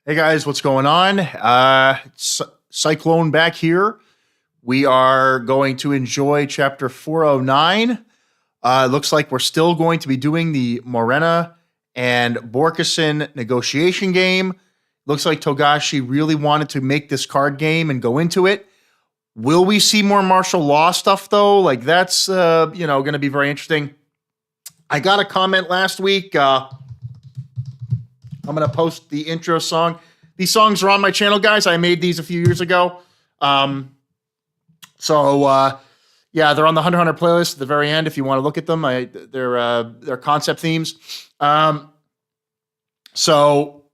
Hey guys, what's going on? Cyclone back here. We are going to enjoy chapter 409. Looks like we're still going to be doing the Morena and Borkison negotiation game. Looks like Togashi really wanted to make this card game and go into it. Will we see more martial law stuff though? Like that's going to be very interesting. I got a comment last week. I'm going to post the intro song. These songs are on my channel, guys. I made these a few years ago. They're on the Hunter x Hunter playlist at the very end if you want to look at them. They're concept themes. So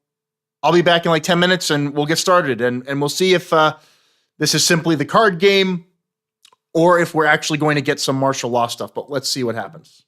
I'll be back in like 10 minutes and we'll get started. And we'll see if this is simply the card game or if we're actually going to get some martial law stuff. But let's see what happens.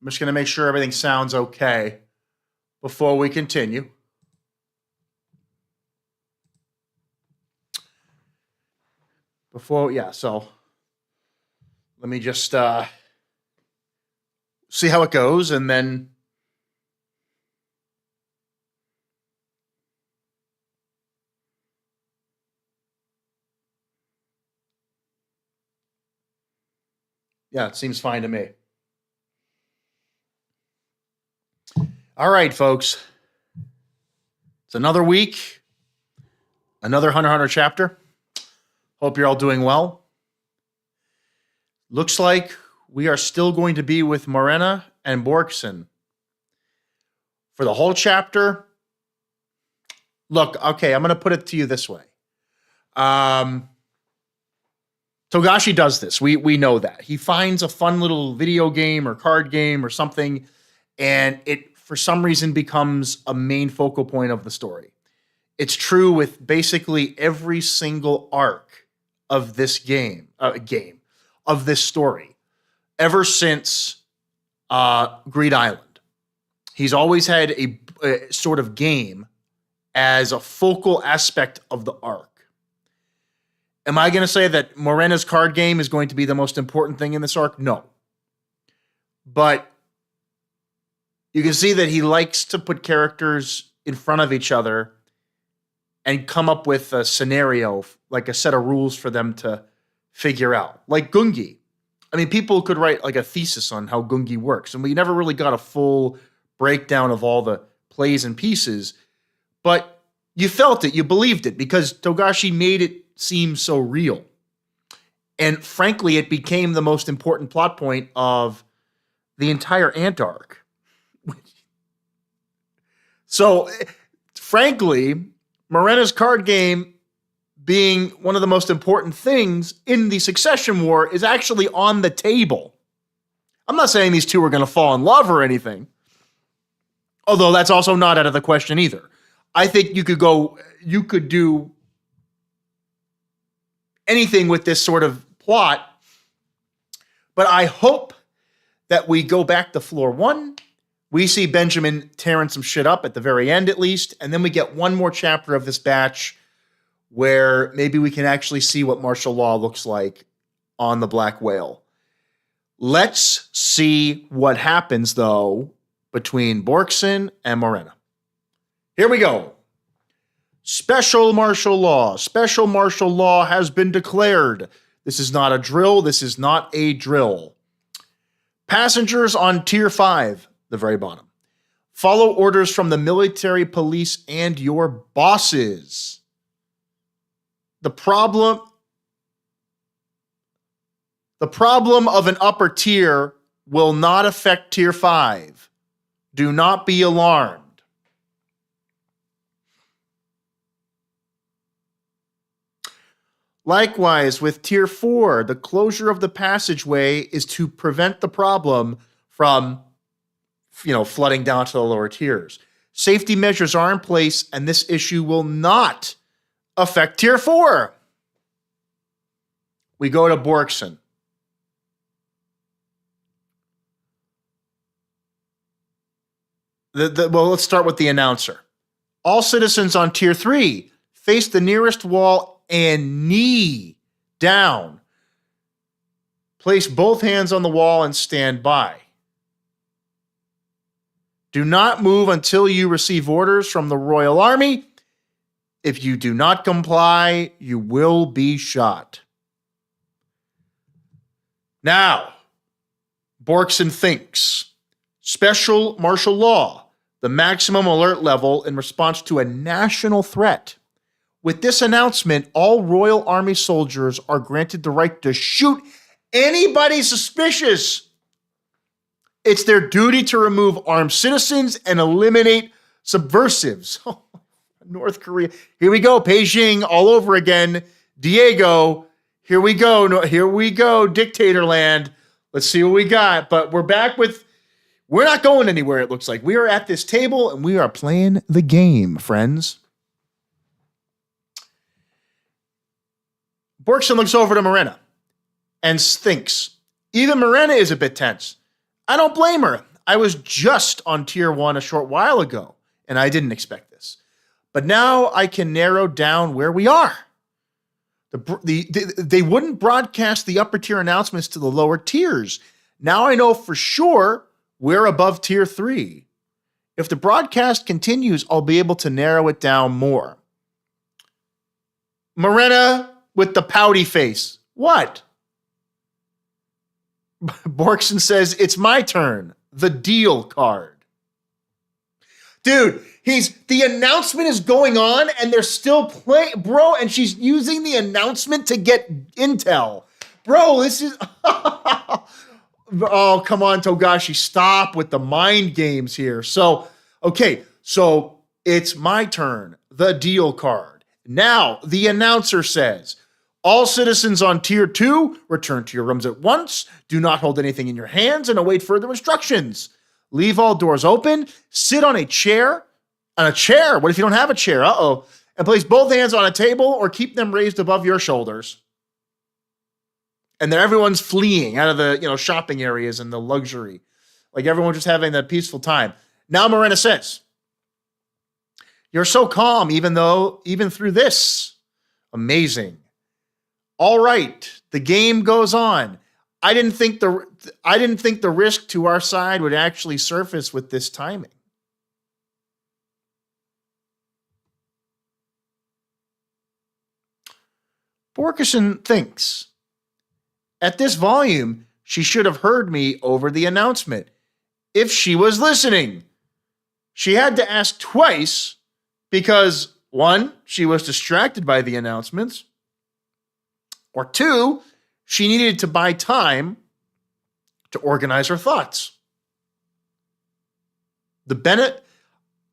I'm just going to make sure everything sounds okay before we continue. So let me just see how it goes, and then it seems fine to me. All right, folks. It's another week, another Hunter x Hunter chapter. Hope you're all doing well. Looks like we are still going to be with Morena and Borkson for the whole chapter. Look, okay, I'm going to put it to you this way. Togashi does this. We know that. He finds a fun little video game or card game or something, and it, for some reason, becomes a main focal point of the story. It's true with basically every single arc of this of this story, ever since Greed Island. He's always had a sort of game as a focal aspect of the arc. Am I going to say that Morena's card game is going to be the most important thing in this arc? No. But you can see that he likes to put characters in front of each other and come up with a scenario, like a set of rules for them to figure out. Like Gungi. I mean, people could write like a thesis on how Gungi works, and we never really got a full breakdown of all the plays and pieces, but you felt it, you believed it, because Togashi made it seem so real. And frankly, it became the most important plot point of the entire Ant arc. So, frankly, Morena's card game being one of the most important things in the Succession War is actually on the table. I'm not saying these two are going to fall in love or anything, although that's also not out of the question either. I think you could do anything with this sort of plot, but I hope that we go back to floor one. We see Benjamin tearing some shit up at the very end, at least, and then we get one more chapter of this batch where maybe we can actually see what martial law looks like on the Black Whale. Let's see what happens, though, between Borkson and Morena. Here we go. Special martial law. Special martial law has been declared. This is not a drill. This is not a drill. Passengers on Tier 5, the very bottom, follow orders from the military, police, and your bosses. The problem of an upper tier will not affect Tier 5. Do not be alarmed. Likewise, with Tier 4, the closure of the passageway is to prevent the problem from, flooding down to the lower tiers. Safety measures are in place, and this issue will not affect Tier 4. We go to Borkson. Let's start with the announcer. All citizens on Tier 3 face the nearest wall and knee down. Place both hands on the wall and stand by. Do not move until you receive orders from the Royal Army. If you do not comply, you will be shot. Now, Borkson thinks. Special martial law, the maximum alert level in response to a national threat. With this announcement, all Royal Army soldiers are granted the right to shoot anybody suspicious. It's their duty to remove armed citizens and eliminate subversives. North Korea. Here we go. Beijing all over again. Diego. Here we go. No, here we go. Dictator land. Let's see what we got. But we're back with, we're not going anywhere, it looks like. We are at this table and we are playing the game, friends. Borkson looks over to Morena and thinks, even Morena is a bit tense. I don't blame her. I was just on tier 1 a short while ago, and I didn't expect this. But now I can narrow down where we are. They wouldn't broadcast the upper tier announcements to the lower tiers. Now I know for sure we're above tier 3. If the broadcast continues, I'll be able to narrow it down more. Morena with the pouty face. What? Borkson says, it's my turn. The deal card. Dude, the announcement is going on and they're still playing, bro, and she's using the announcement to get intel. Bro, this is, oh, come on, Togashi, stop with the mind games here. So, okay, so it's my turn, the deal card. Now, the announcer says, all citizens on tier 2, return to your rooms at once. Do not hold anything in your hands and await further instructions. Leave all doors open. Sit on a chair. On a chair? What if you don't have a chair? Uh-oh. And place both hands on a table or keep them raised above your shoulders. And then everyone's fleeing out of the shopping areas and the luxury. Like everyone's just having that peaceful time. Now Morena says, you're so calm even through this. Amazing. All right, the game goes on. I didn't think the risk to our side would actually surface with this timing. Borkison thinks, at this volume, she should have heard me over the announcement. If she was listening, she had to ask twice because 1, she was distracted by the announcements, or 2, she needed to buy time to organize her thoughts.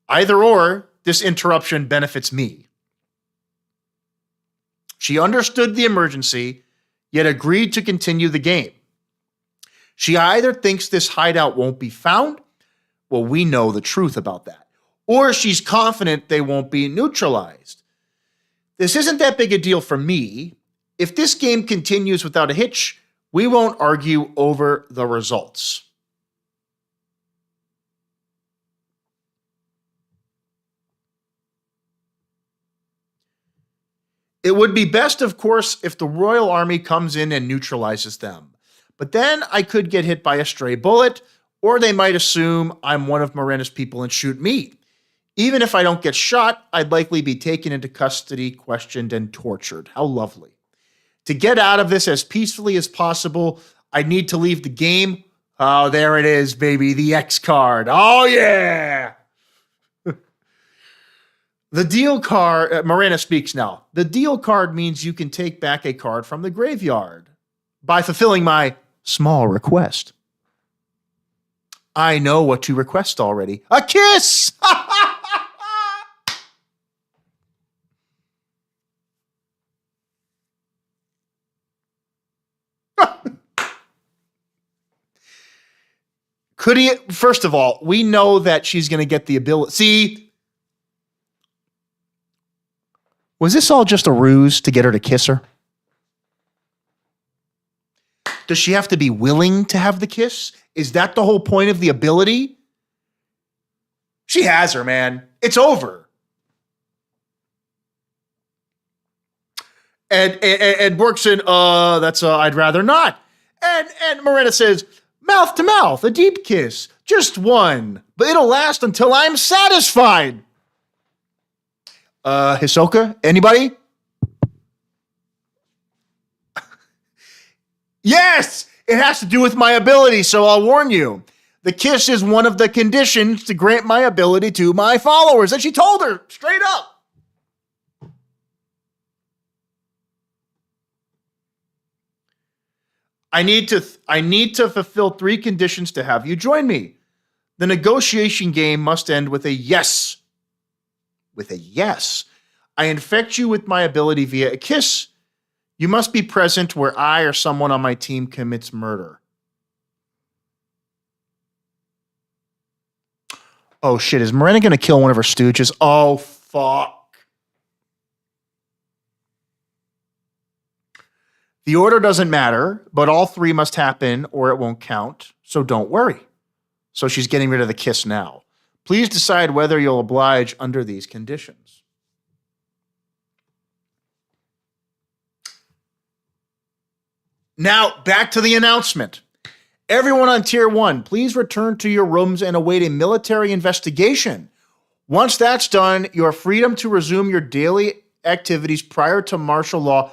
Either or, this interruption benefits me. She understood the emergency, yet agreed to continue the game. She either thinks this hideout won't be found, well, we know the truth about that, or she's confident they won't be neutralized. This isn't that big a deal for me. If this game continues without a hitch, we won't argue over the results. It would be best, of course, if the Royal Army comes in and neutralizes them. But then I could get hit by a stray bullet, or they might assume I'm one of Morena's people and shoot me. Even if I don't get shot, I'd likely be taken into custody, questioned, and tortured. How lovely. To get out of this as peacefully as possible, I need to leave the game. Oh, there it is, baby, the X card. Oh, yeah! The deal card, Morena speaks now. The deal card means you can take back a card from the graveyard by fulfilling my small request. I know what to request already. A kiss! Could he? First of all, we know that she's going to get the ability. See, was this all just a ruse to get her to kiss her? Does she have to be willing to have the kiss? Is that the whole point of the ability? She has her, man. It's over. And Borkson, I'd rather not. And Morena says, mouth to mouth, a deep kiss, just one, but it'll last until I'm satisfied. Hisoka, anybody? Yes, it has to do with my ability, so I'll warn you. The kiss is one of the conditions to grant my ability to my followers. And she told her straight up. I need to fulfill 3 conditions to have you join me. The negotiation game must end with a yes. With a yes. I infect you with my ability via a kiss. You must be present where I or someone on my team commits murder. Oh shit, is Morena going to kill one of her stooges? Oh fuck. The order doesn't matter, but all 3 must happen or it won't count, so don't worry. So she's getting rid of the kiss now. Please decide whether you'll oblige under these conditions. Now, back to the announcement. Everyone on Tier 1, please return to your rooms and await a military investigation. Once that's done, your freedom to resume your daily activities prior to martial law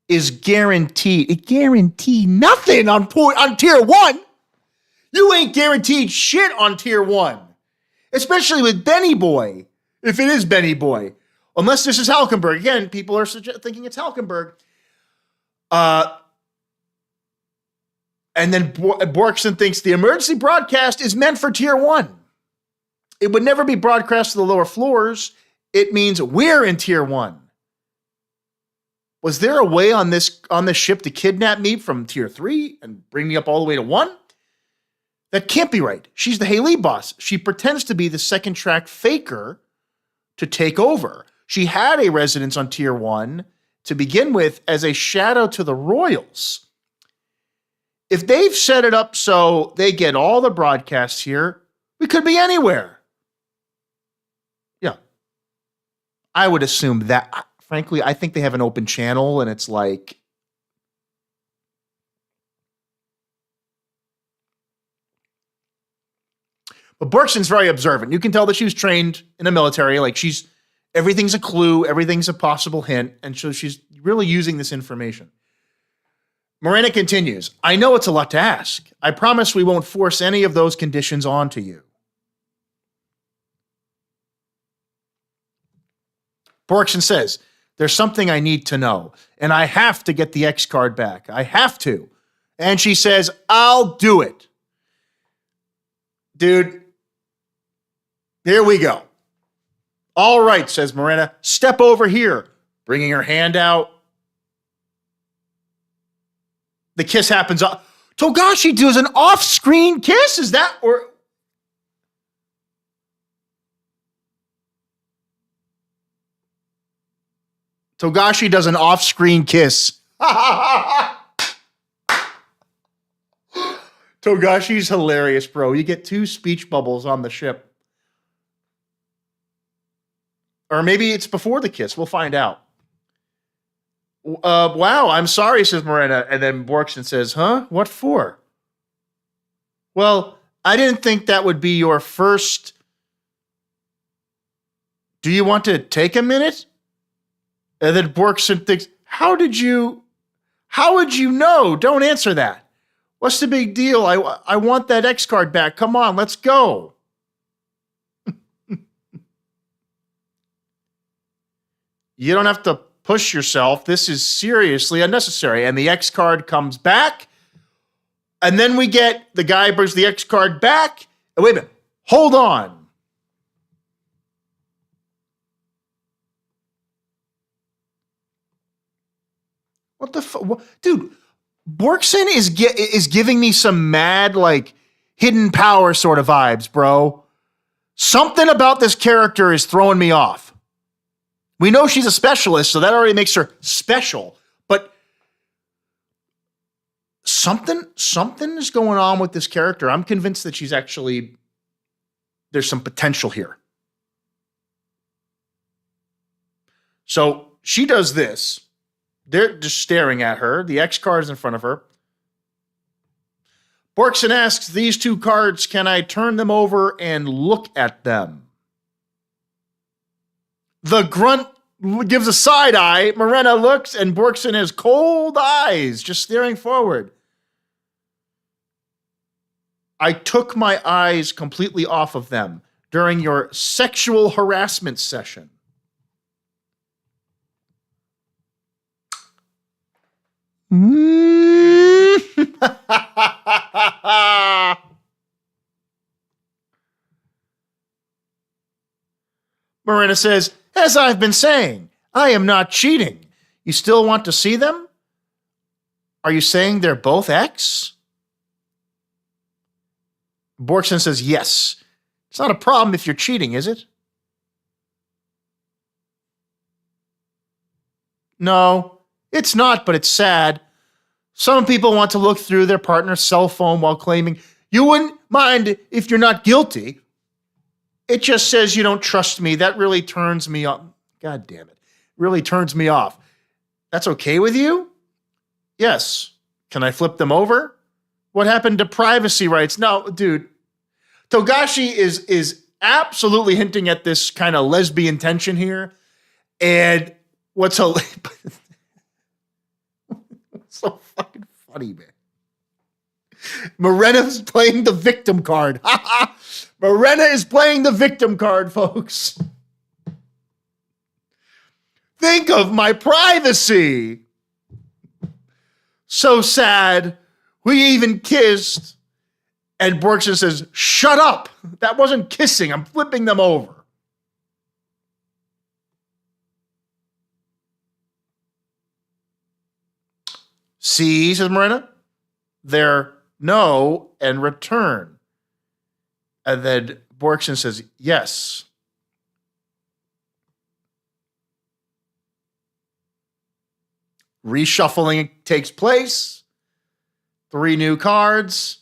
is guaranteed. It guaranteed nothing on Tier 1. You ain't guaranteed shit on Tier 1. Especially with Benny Boy. If it is Benny Boy. Unless this is Halkenberg. Again, people are thinking it's Halkenberg. And then Borkson thinks the emergency broadcast is meant for Tier 1. It would never be broadcast to the lower floors. It means we're in Tier 1. Was there a way on this ship to kidnap me from Tier 3 and bring me up all the way to 1? That can't be right. She's the Haley boss. She pretends to be the second track faker to take over. She had a residence on Tier 1 to begin with as a shadow to the Royals. If they've set it up so they get all the broadcasts here, we could be anywhere. Yeah. I would assume that. Frankly, I think they have an open channel and it's like, but Borkson's very observant. You can tell that she was trained in the military. Like everything's a clue, everything's a possible hint. And so she's really using this information. Morena continues, I know it's a lot to ask. I promise we won't force any of those conditions onto you. Borkson says, there's something I need to know, and I have to get the X card back. I have to. And she says, I'll do it. Dude, here we go. All right, says Morena, step over here, bringing her hand out. The kiss happens. Togashi does an off-screen kiss? Is that or? Togashi does an off-screen kiss. Togashi's hilarious, bro. You get 2 speech bubbles on the ship. Or maybe it's before the kiss. We'll find out. Wow, I'm sorry, says Morena. And then Borkson says, huh? What for? Well, I didn't think that would be your first. Do you want to take a minute? And then Borkson thinks, how would you know? Don't answer that. What's the big deal? I want that X card back. Come on, let's go. You don't have to push yourself. This is seriously unnecessary. And the X card comes back. And then we get the guy brings the X card back. Wait a minute. Hold on. What the fuck? Dude, Borkson is giving me some mad, like, hidden power sort of vibes, bro. Something about this character is throwing me off. We know she's a specialist, so that already makes her special. But something is going on with this character. I'm convinced that there's some potential here. So she does this. They're just staring at her. The X card is in front of her. Borkson asks, these 2 cards, can I turn them over and look at them? The grunt gives a side eye. Morena looks, and Borkson has cold eyes, just staring forward. I took my eyes completely off of them during your sexual harassment session. Morena says, as I've been saying, I am not cheating. You still want to see them? Are you saying they're both X? Borkson says, yes. It's not a problem if you're cheating, is it? No, it's not, but it's sad. Some people want to look through their partner's cell phone while claiming, you wouldn't, mind if you're not guilty. It just says you don't trust me. That really turns me off. God damn it. Really turns me off. That's okay with you? Yes. Can I flip them over? What happened to privacy rights? No, dude. Togashi is absolutely hinting at this kind of lesbian tension here. And what's so fucking funny, man. Morena's playing the victim card. Morena is playing the victim card, folks. Think of my privacy. So sad. We even kissed. And Borkson says, shut up. That wasn't kissing. I'm flipping them over. See, says Morena. They're no and return. And then Borkson says, yes. Reshuffling takes place. 3 new cards.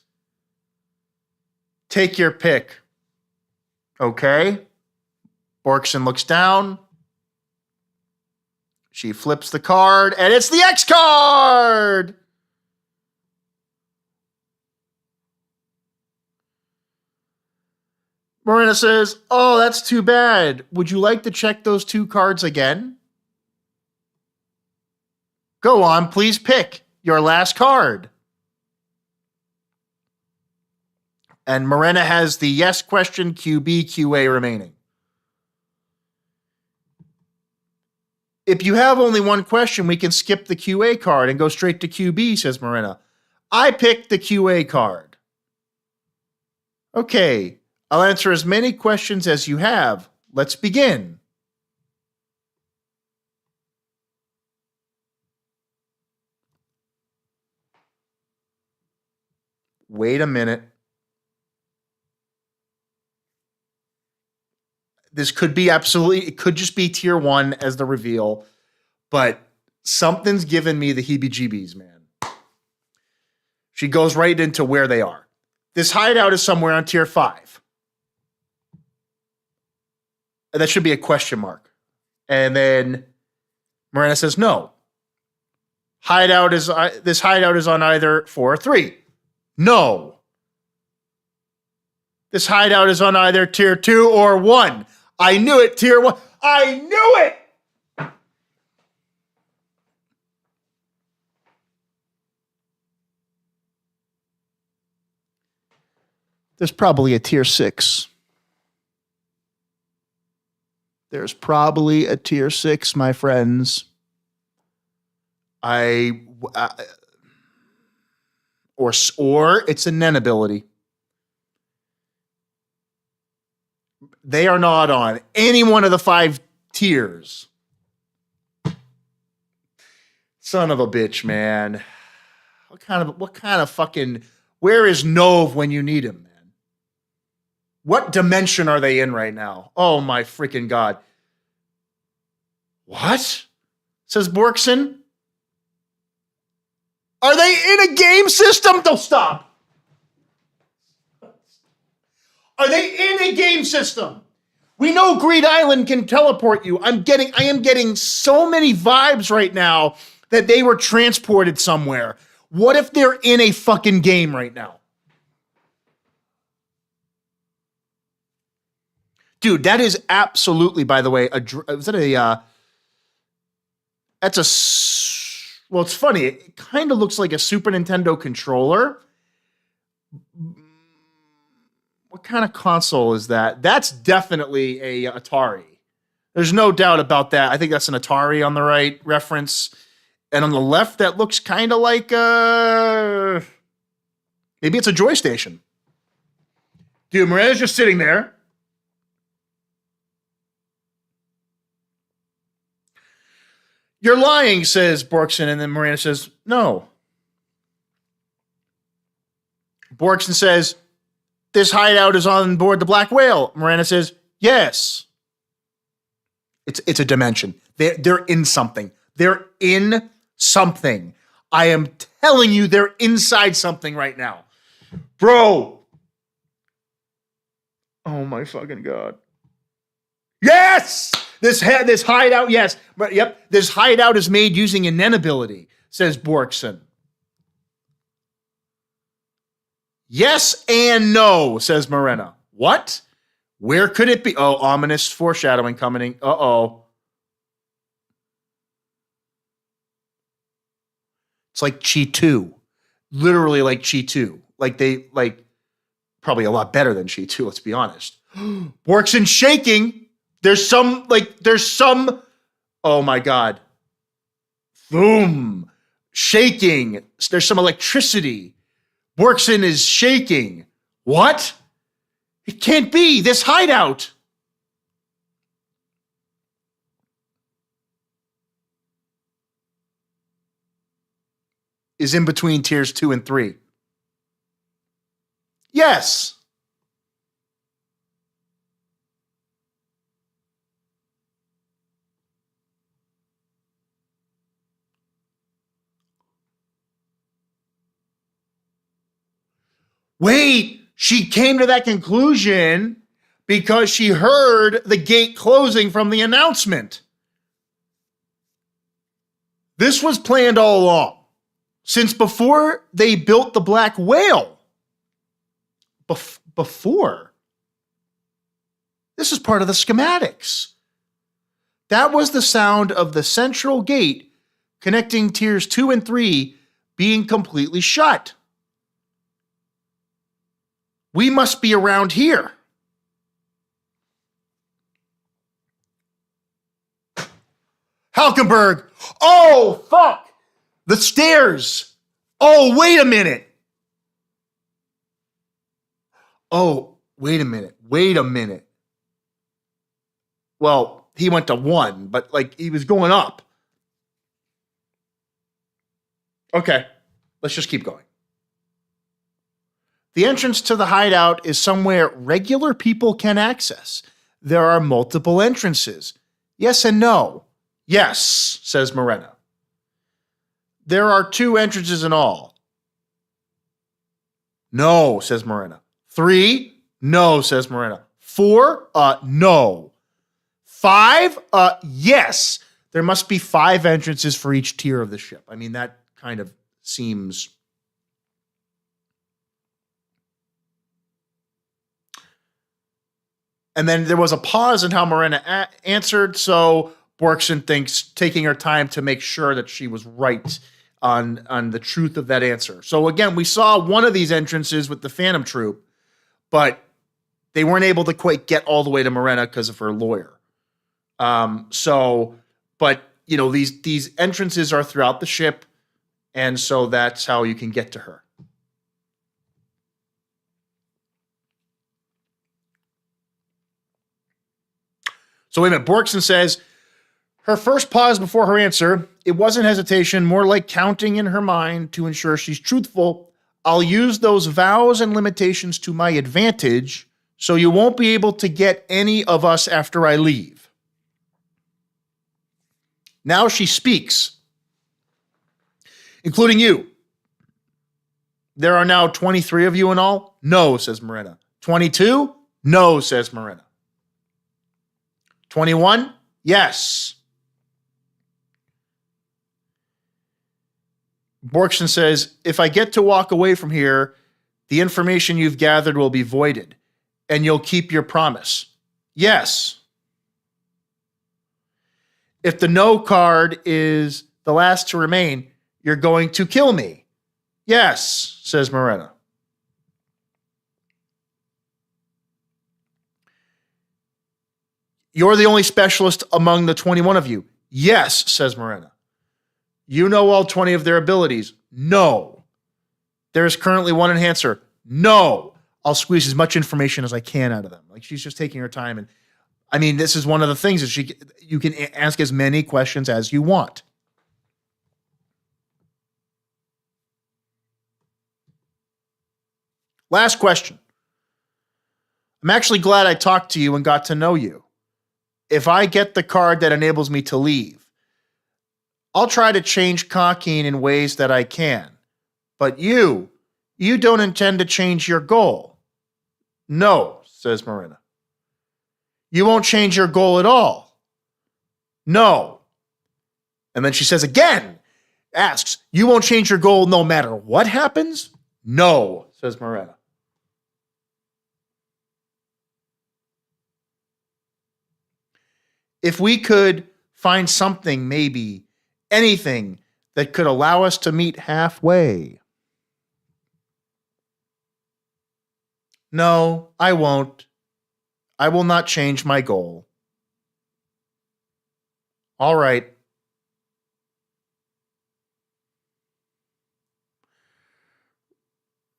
Take your pick. Okay. Borkson looks down. She flips the card, and it's the X card! Morena says, oh, that's too bad. Would you like to check those 2 cards again? Go on, please pick your last card. And Morena has the yes question, QB, QA remaining. If you have only one question, we can skip the QA card and go straight to QB, says Morena. I picked the QA card. Okay, I'll answer as many questions as you have. Let's begin. Wait a minute. This could be it could just be tier 1 as the reveal, but something's given me the heebie-jeebies, man. She goes right into where they are. This hideout is somewhere on tier 5. And that should be a question mark. And then Morena says, no. This hideout is on either 4 or 3. No. This hideout is on either tier 2 or 1. I knew it, tier 1. I knew it! There's probably a tier 6. There's probably a tier 6, my friends. Or it's a Nen ability. They are not on any one of the 5 tiers. Son of a bitch, man. What kind of fucking, where is Nove when you need him, man? What dimension are they in right now? Oh my freaking God. What? Says Borkson. Are they in a game system? Don't stop. Are they in a game system? We know Greed Island can teleport you. I am getting so many vibes right now that they were transported somewhere. What if they're in a fucking game right now? Dude, that is absolutely, by the way, well, it's funny. It kind of looks like a Super Nintendo controller. What kind of console is that? That's definitely a Atari. There's no doubt about that. I think that's an Atari on the right reference. And on the left, that looks kind of like maybe it's a Joystation. Dude, Morena's just sitting there. You're lying, says Borkson, and then Morena says, no. Borkson says, this hideout is on board the Black Whale. Morena says, yes. It's a dimension. They're in something. They're in something. I am telling you, they're inside something right now. Bro, Oh my fucking God. Yes! This hideout, yes. But yep, this hideout is made using an ability, says Borkson. Yes and no, says Morena. What? Where could it be? Oh, ominous foreshadowing coming. Uh-oh. It's like Chi 2. Literally like Chi 2. Like probably a lot better than Chi 2, let's be honest. Borkson shaking. There's some, oh my God. Boom. Shaking. There's some electricity. Borkson is shaking. What? It can't be. This hideout. Is in between tiers 2 and 3. Yes. Wait, she came to that conclusion because she heard the gate closing from the announcement. This was planned all along. Since before they built the black whale. Before. This is part of the schematics. That was the sound of the central gate connecting tiers 2 and 3 being completely shut. We must be around here. Halkenberg. Oh, fuck. The stairs. Oh, wait a minute. Oh, wait a minute. Wait a minute. Well, he went to 1, but like he was going up. Okay, let's just keep going. The entrance to the hideout is somewhere regular people can access. There are multiple entrances. Yes and no. Yes, says Morena. There are 2 entrances in all. No, says Morena. 3? No, says Morena. 4? No. 5? Yes. There must be 5 entrances for each tier of the ship. I mean, that kind of seems... And then there was a pause in how Morena answered, so Borkson thinks taking her time to make sure that she was right on the truth of that answer. So again, we saw one of these entrances with the Phantom Troop, but they weren't able to quite get all the way to Morena because of her lawyer. But you know, these entrances are throughout the ship, and so that's how you can get to her. So wait a minute. Borkson says, her first pause before her answer, it wasn't hesitation, more like counting in her mind to ensure she's truthful. I'll use those vows and limitations to my advantage, so you won't be able to get any of us after I leave. Now she speaks, including you. There are now 23 of you in all? No, says Morena. 22? No, says Morena. 21? Yes. Borkson says, if I get to walk away from here, the information you've gathered will be voided, and you'll keep your promise. Yes. If the no card is the last to remain, you're going to kill me. Yes, says Morena. You're the only specialist among the 21 of you. Yes, says Morena. You know all 20 of their abilities. No. There is currently one enhancer. No. I'll squeeze as much information as I can out of them. Like, she's just taking her time. And I mean, this is one of the things is you can ask as many questions as you want. Last question. I'm actually glad I talked to you and got to know you. If I get the card that enables me to leave, I'll try to change Cockeen in ways that I can. But you don't intend to change your goal. No, says Marina. You won't change your goal at all. No. And then she says again, asks, you won't change your goal no matter what happens? No, says Marina. If we could find something, maybe anything that could allow us to meet halfway. No, I won't. I will not change my goal. All right.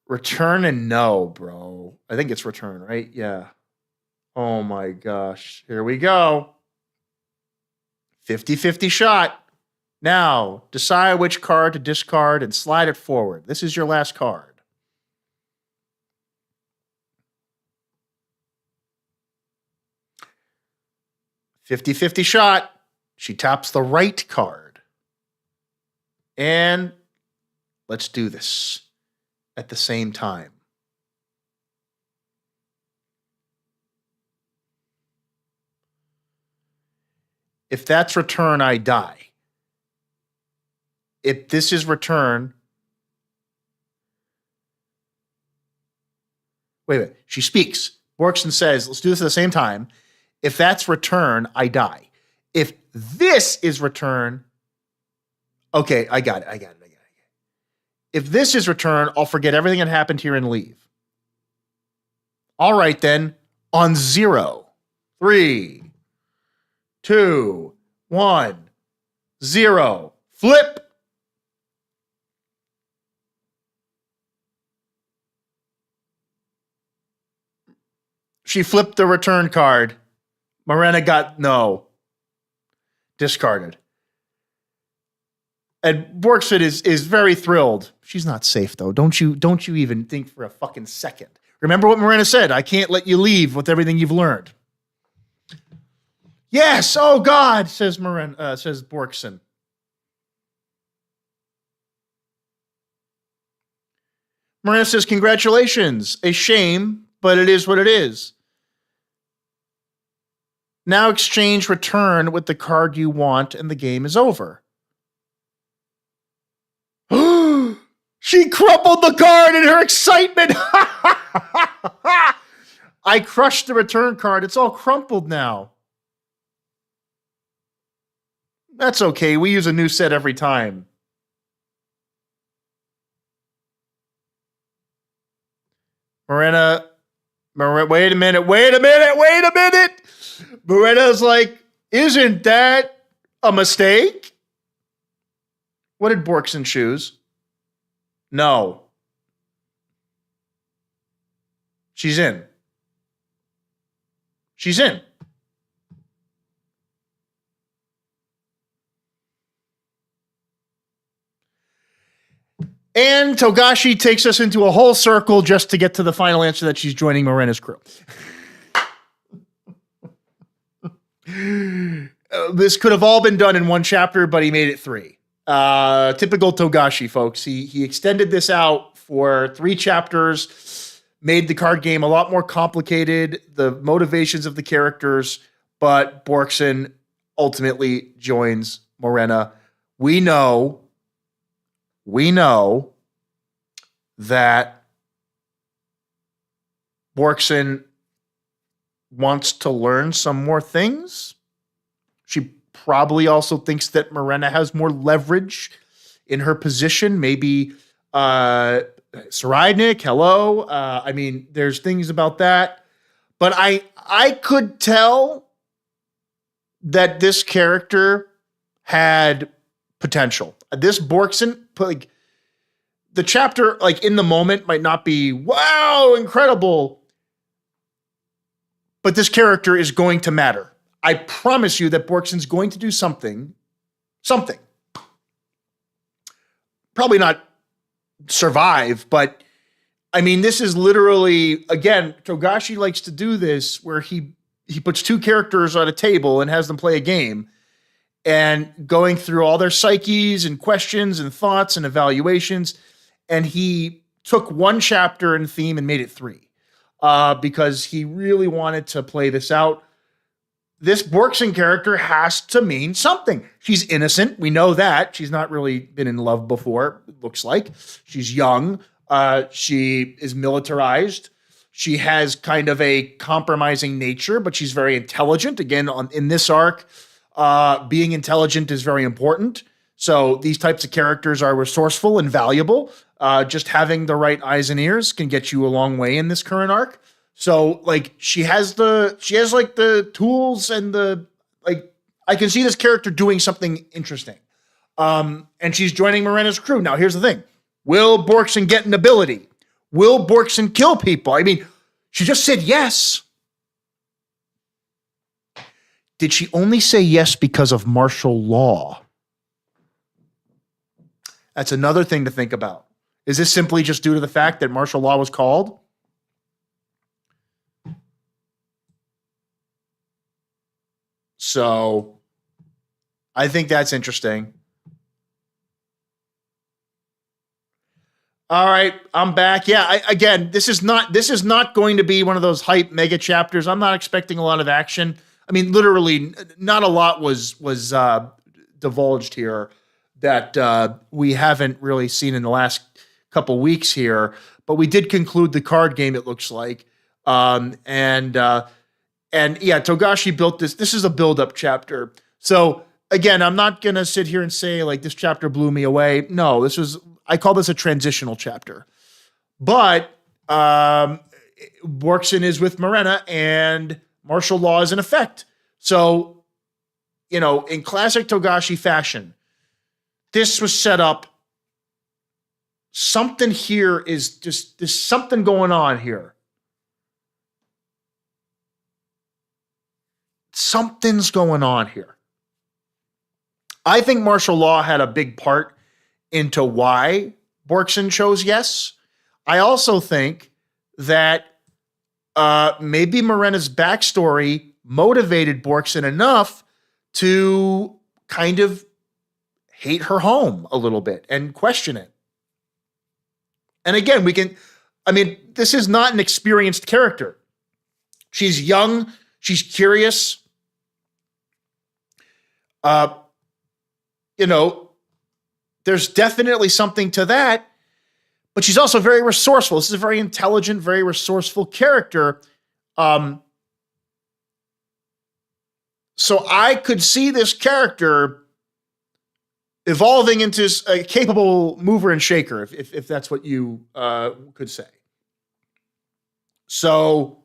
Return and no, bro. I think it's return, right? Yeah. Oh my gosh. Here we go. 50-50 shot. Now, decide which card to discard and slide it forward. This is your last card. 50-50 shot. She taps the right card. And let's do this at the same time. If that's return, I die. If this is return, wait a minute. She speaks. Borkson says, let's do this at the same time. If that's return, I die. If this is return, okay, I got it. If this is return, I'll forget everything that happened here and leave. All right, then, on 0, 3, 2, 1, 0. Flip. She flipped the return card. Marina got no. Discarded. And Borkson is very thrilled. She's not safe, though. Don't you even think for a fucking second. Remember what Marina said. I can't let you leave with everything you've learned. Yes, oh God, says Borkson. Marina says, congratulations. A shame, but it is what it is. Now exchange return with the card you want and the game is over. She crumpled the card in her excitement. I crushed the return card. It's all crumpled now. That's okay. We use a new set every time. Marina, wait a minute. Marina's like, isn't that a mistake? What did Borkson choose? No. She's in. And Togashi takes us into a whole circle just to get to the final answer that she's joining Marina's crew. This could have all been done in one chapter, but he made it 3. Typical Togashi, folks. He extended this out for 3 chapters, made the card game a lot more complicated, the motivations of the characters, but Borkson ultimately joins Marina. We know that Borkson wants to learn some more things. She probably also thinks that Marina has more leverage in her position. Maybe Saradnik, hello. I mean, there's things about that. But I could tell that this character had potential. This Borkson, like, the chapter, like, in the moment might not be, wow, incredible. But this character is going to matter. I promise you that Borkson's going to do something. Probably not survive, but I mean, this is literally, again, Togashi likes to do this where he puts 2 characters on a table and has them play a game and going through all their psyches and questions and thoughts and evaluations. And he took one chapter and theme and made it 3. because he really wanted to play this out. This Borkson character has to mean something. She's innocent. We know that. She's not really been in love before, it looks like. She's young. She is militarized. She has kind of a compromising nature, but she's very intelligent. Again, in this arc, being intelligent is very important. So these types of characters are resourceful and valuable. Just having the right eyes and ears can get you a long way in this current arc. So like she has like the tools and I can see this character doing something interesting. And she's joining Morena's crew. Now here's the thing. Will Borkson get an ability? Will Borkson kill people? I mean, she just said yes. Did she only say yes because of martial law? That's another thing to think about. Is this simply just due to the fact that martial law was called? So I think that's interesting. All right, I'm back. Yeah, again, this is not going to be one of those hype mega chapters. I'm not expecting a lot of action. I mean, literally, not a lot was divulged here that we haven't really seen in the last couple weeks here. But we did conclude the card game. It looks like, and yeah, Togashi built this. This is a build-up chapter. So again, I'm not gonna sit here and say like this chapter blew me away. No, I call this a transitional chapter. But Borkson is with Morena and martial law is in effect. So, in classic Togashi fashion, this was set up. Something here there's something going on here. Something's going on here. I think martial law had a big part into why Borkson chose yes. I also think that maybe Morena's backstory motivated Borkson enough to kind of hate her home a little bit and question it. And again, this is not an experienced character. She's young. She's curious. There's definitely something to that, but she's also very resourceful. This is a very intelligent, very resourceful character. So I could see this character evolving into a capable mover and shaker, if that's what you could say. So,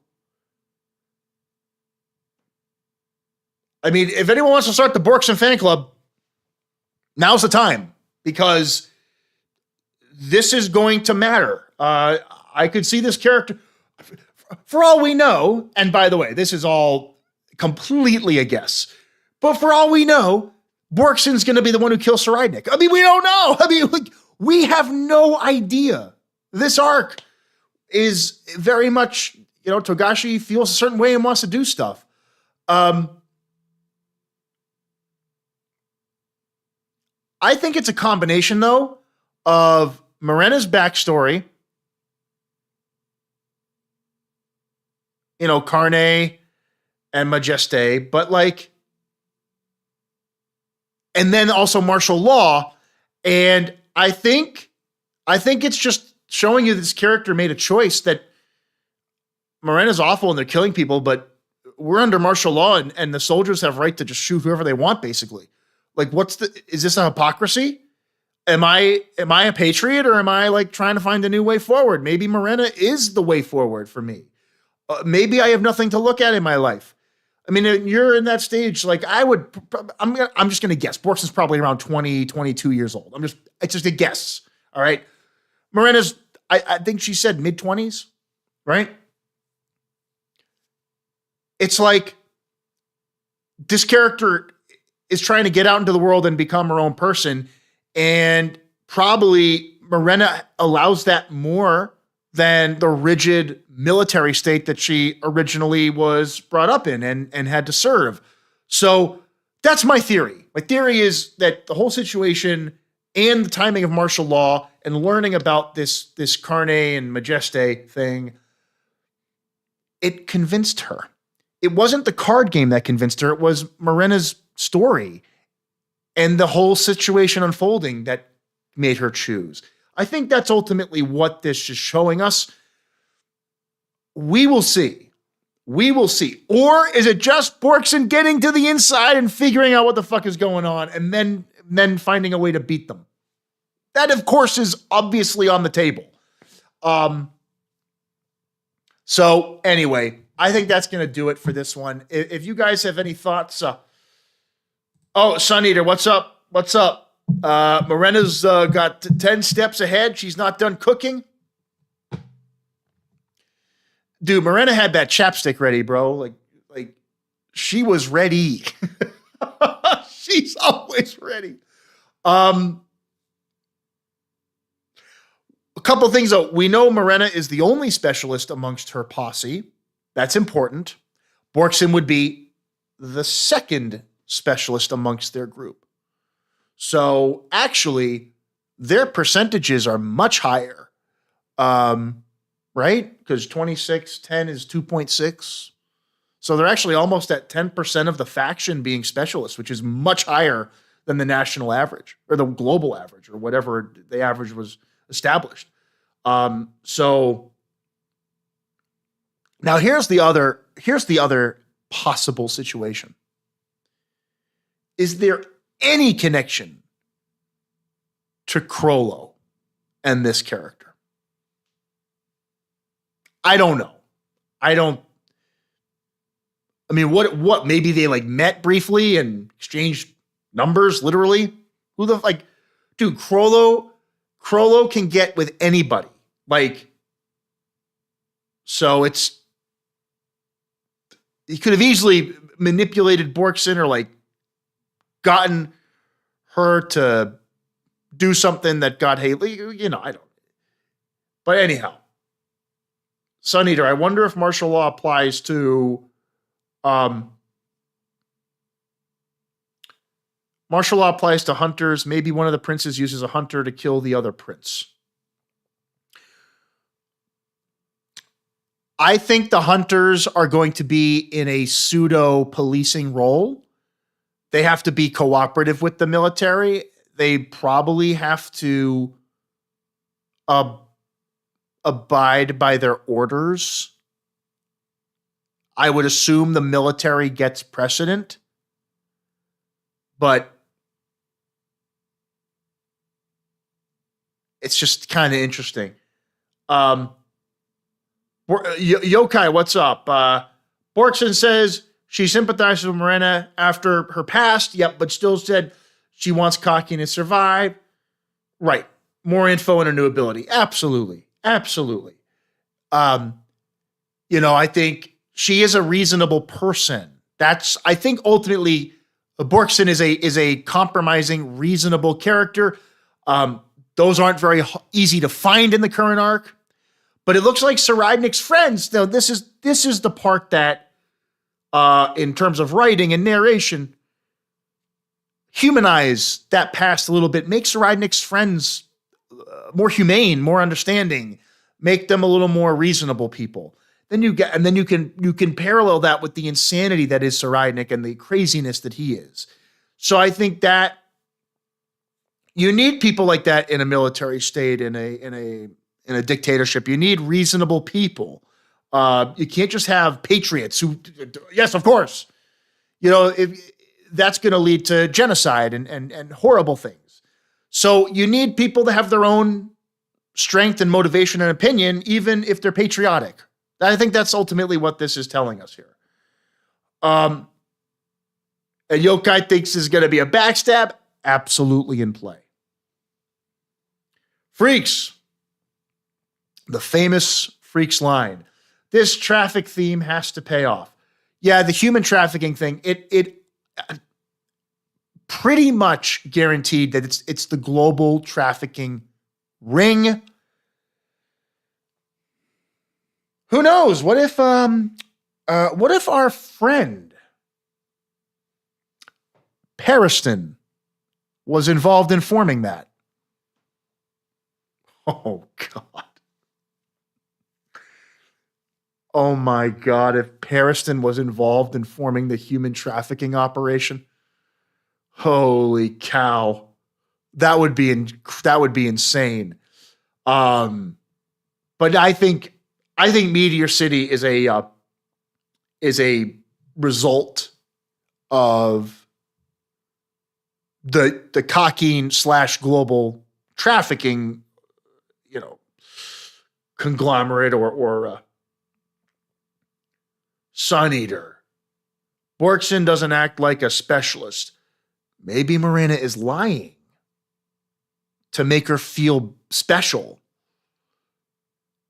I mean, if anyone wants to start the Borkson fan club, now's the time, because this is going to matter. I could see this character, for all we know, and by the way, this is all completely a guess, but for all we know, Borkson's going to be the one who kills Saridnik. I mean, we don't know. I mean, we have no idea. This arc is very much, Togashi feels a certain way and wants to do stuff. I think it's a combination, though, of Morena's backstory, Carne and Majeste, but and then also martial law. And I think it's just showing you this character made a choice that Morena's awful and they're killing people, but we're under martial law and the soldiers have right to just shoot whoever they want, basically. Is this a hypocrisy? Am I a patriot, or am I trying to find a new way forward? Maybe Morena is the way forward for me. Maybe I have nothing to look at in my life. I mean, you're in that stage. I'm just going to guess. Borkson's probably around 20, 22 years old. It's just a guess. All right. Morena's, I think she said mid-20s, right? It's like this character is trying to get out into the world and become her own person. And probably Morena allows that more than the rigid military state that she originally was brought up in and had to serve. So that's my theory. My theory is that the whole situation and the timing of martial law and learning about this Carne and Majeste thing, it convinced her. It wasn't the card game that convinced her. It was Morena's story and the whole situation unfolding that made her choose. I think that's ultimately what this is showing us. We will see. We will see. Or is it just Borkson getting to the inside and figuring out what the fuck is going on and then finding a way to beat them? That, of course, is obviously on the table. So anyway, I think that's going to do it for this one. If you guys have any thoughts, Sun Eater, what's up? What's up? Morena's got 10 steps ahead. She's not done cooking. Dude, Morena had that chapstick ready, bro. Like she was ready. She's always ready. A couple things, though. We know Morena is the only specialist amongst her posse. That's important. Borkson would be the second specialist amongst their group. So actually, their percentages are much higher. Right? Because 26-10 is 2.6. So they're actually almost at 10% of the faction being specialists, which is much higher than the national average or the global average or whatever the average was established. So now here's the other possible situation. Is there any connection to Crollo and this character? I don't know. I mean, what, maybe they like met briefly and exchanged numbers, literally? Who the, like, dude, Crollo can get with anybody. Like, so he could have easily manipulated Borkson or like gotten her to do something that got Haley, I don't. But anyhow, Sun Eater, I wonder if martial law applies to martial law applies to hunters. Maybe one of the princes uses a hunter to kill the other prince. I think the hunters are going to be in a pseudo policing role. They have to be cooperative with the military. They probably have to abide by their orders. I would assume the military gets precedent, but it's just kind of interesting. Yokai, what's up? Borkson says she sympathizes with Morena after her past, yep, but still said she wants Kaki to survive. Right. More info and a new ability. Absolutely. Absolutely. I think she is a reasonable person. I think ultimately Borkson is a compromising, reasonable character. Those aren't very easy to find in the current arc. But it looks like Saradnik's friends, now this is the part that, in terms of writing and narration, humanize that past a little bit, make Saradnik's friends more humane, more understanding, make them a little more reasonable people. Then you can parallel that with the insanity that is Saradnik and the craziness that he is. So I think that you need people like that in a military state, in a dictatorship. You need reasonable people. You can't just have patriots who, yes, of course, that's going to lead to genocide and horrible things. So you need people to have their own strength and motivation and opinion, even if they're patriotic. I think that's ultimately what this is telling us here. And Yokai thinks is going to be a backstab. Absolutely in play. Freaks. The famous Freaks line. This traffic theme has to pay off. Yeah, the human trafficking thing, it pretty much guaranteed that it's the global trafficking ring. Who knows? What if our friend Periston was involved in forming that? Oh God. Oh my God, if Pariston was involved in forming the human trafficking operation, holy cow. That would be insane. Um, but I think Meteor City is a result of the Cockeen / global trafficking, you know, conglomerate or Sun Eater. Borkson doesn't act like a specialist. Maybe Marina is lying to make her feel special.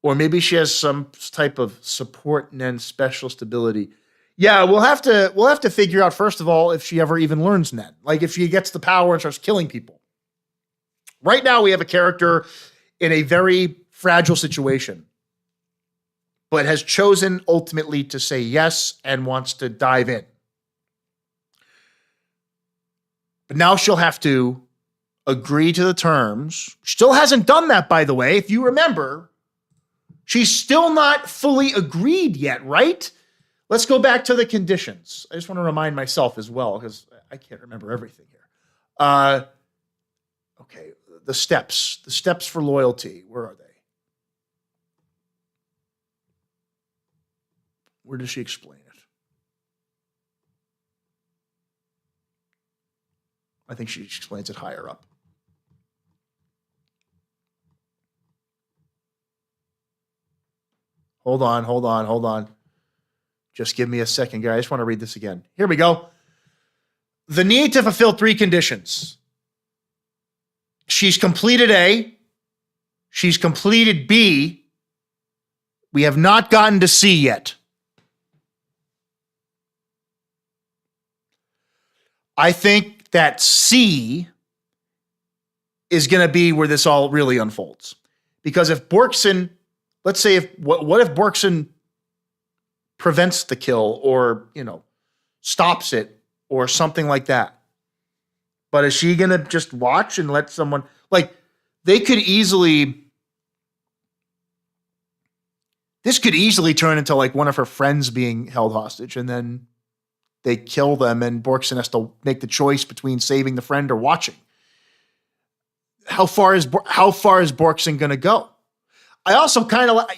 Or maybe she has some type of support and then specialist ability. Yeah, we'll have to figure out first of all if she ever even learns Nen. Like if she gets the power and starts killing people. Right now we have a character in a very fragile situation, but has chosen ultimately to say yes and wants to dive in. But now she'll have to agree to the terms. Still hasn't done that, by the way. If you remember, she's still not fully agreed yet, right? Let's go back to the conditions. I just want to remind myself as well, because I can't remember everything here. Okay, the steps for loyalty. Where are they? Where does she explain it? I think she explains it higher up. Hold on. Just give me a second, guys. I just want to read this again. Here we go. The need to fulfill 3 conditions. She's completed A. She's completed B. We have not gotten to C yet. I think that C is going to be where this all really unfolds. Because if Borkson, let's say what if Borkson prevents the kill or, stops it or something like that? But is she going to just watch and let someone, this could easily turn into one of her friends being held hostage and then they kill them and Borkson has to make the choice between saving the friend or watching. How far is Borkson going to go? I also kind of,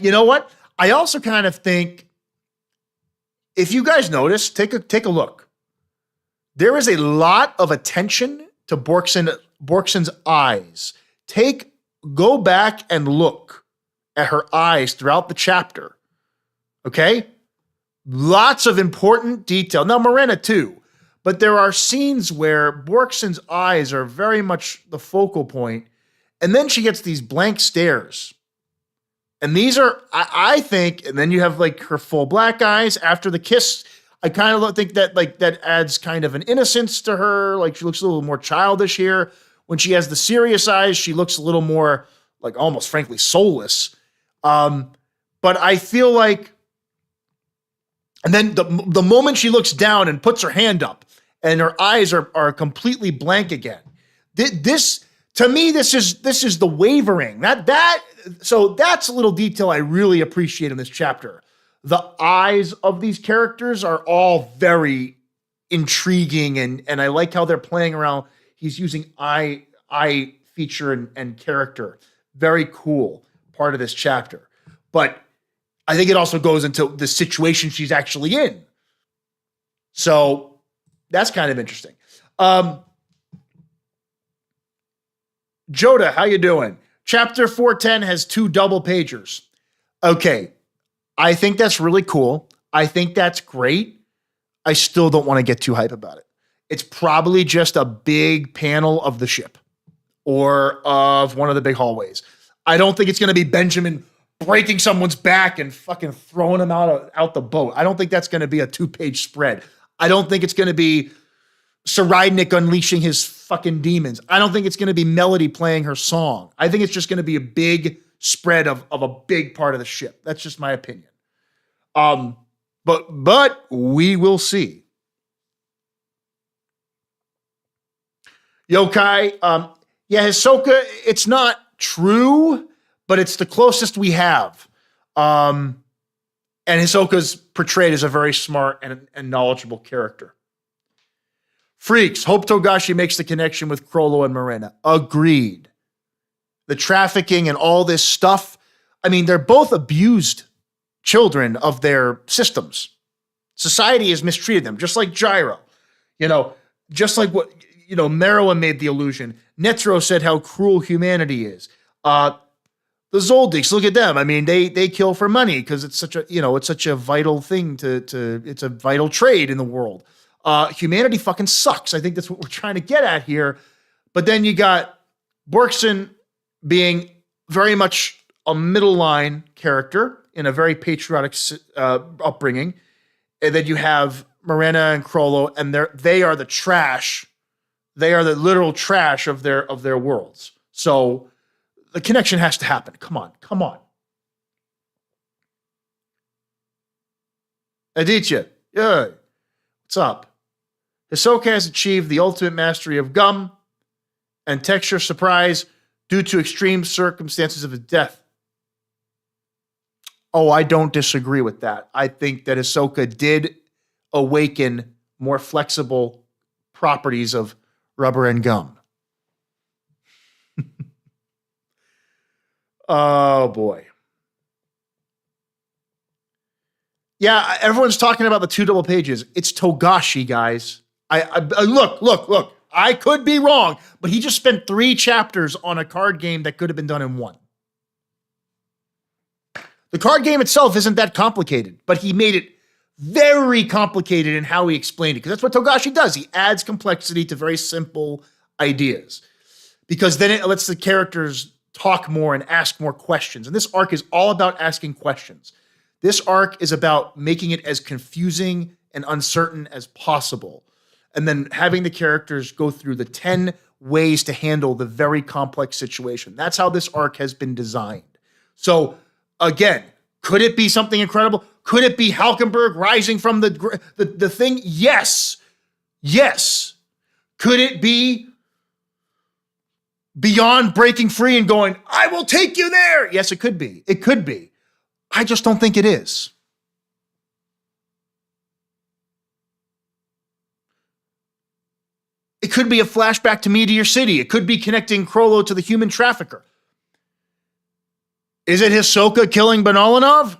I also kind of think, if you guys notice, take a look. There is a lot of attention to Borkson's eyes. Go back and look at her eyes throughout the chapter. Okay? Lots of important detail. Now, Marina too. But there are scenes where Borkson's eyes are very much the focal point, and then she gets these blank stares. And these are, I think, and then you have her full black eyes after the kiss. I kind of think that that adds kind of an innocence to her. She looks a little more childish here. When she has the serious eyes, she looks a little more almost frankly soulless. But I feel like, and then the moment she looks down and puts her hand up and her eyes are completely blank again. This to me, this is the wavering. So that's a little detail I really appreciate in this chapter. The eyes of these characters are all very intriguing, and I like how they're playing around. He's using eye feature and character. Very cool part of this chapter. But I think it also goes into the situation she's actually in. So that's kind of interesting. Joda, how you doing? Chapter 410 has 2 double pagers. Okay. I think that's really cool. I think that's great. I still don't want to get too hype about it. It's probably just a big panel of the ship or of one of the big hallways. I don't think it's going to be Benjamin breaking someone's back and fucking throwing them out the boat. I don't think that's going to be a 2-page spread. I don't think it's going to be Saridnik unleashing his fucking demons. I don't think it's going to be Melody playing her song. I think it's just going to be a big spread of a big part of the ship. That's just my opinion. But we will see. Yokai, Hisoka, it's not true, but it's the closest we have. And Hisoka's portrayed as a very smart and knowledgeable character. Freaks, hope Togashi makes the connection with Crollo and Morena. Agreed. The trafficking and all this stuff, I mean, they're both abused children of their systems. Society has mistreated them, just like Gyro. Just like what, Meruem made the allusion. Netero said how cruel humanity is. The Zoldyks, look at them. I mean, they kill for money because it's such a vital thing it's a vital trade in the world. Humanity fucking sucks. I think that's what we're trying to get at here. But then you got Borkson being very much a middle line character in a very patriotic upbringing. And then you have Morena and Crollo, and they are the trash. They are the literal trash of their worlds. So the connection has to happen. Come on. Aditya, yeah, what's up? Hisoka has achieved the ultimate mastery of gum and texture surprise due to extreme circumstances of his death. Oh, I don't disagree with that. I think that Hisoka did awaken more flexible properties of rubber and gum. Oh, boy. Yeah, everyone's talking about the 2 double pages. It's Togashi, guys. I look. I could be wrong, but he just spent 3 chapters on a card game that could have been done in 1. The card game itself isn't that complicated, but he made it very complicated in how he explained it, because that's what Togashi does. He adds complexity to very simple ideas, because then it lets the characters talk more and ask more questions. And this arc is all about asking questions. This arc is about making it as confusing and uncertain as possible, and then having the characters go through the 10 ways to handle the very complex situation. That's how this arc has been designed. So, again, could it be something incredible? Could it be Halkenberg rising from the thing? Yes. Yes. Could it be beyond breaking free and going, I will take you there? Yes, it could be. It could be. I just don't think it is. It could be a flashback to Meteor City. It could be connecting Crollo to the human trafficker. Is it Hisoka killing Banalanov?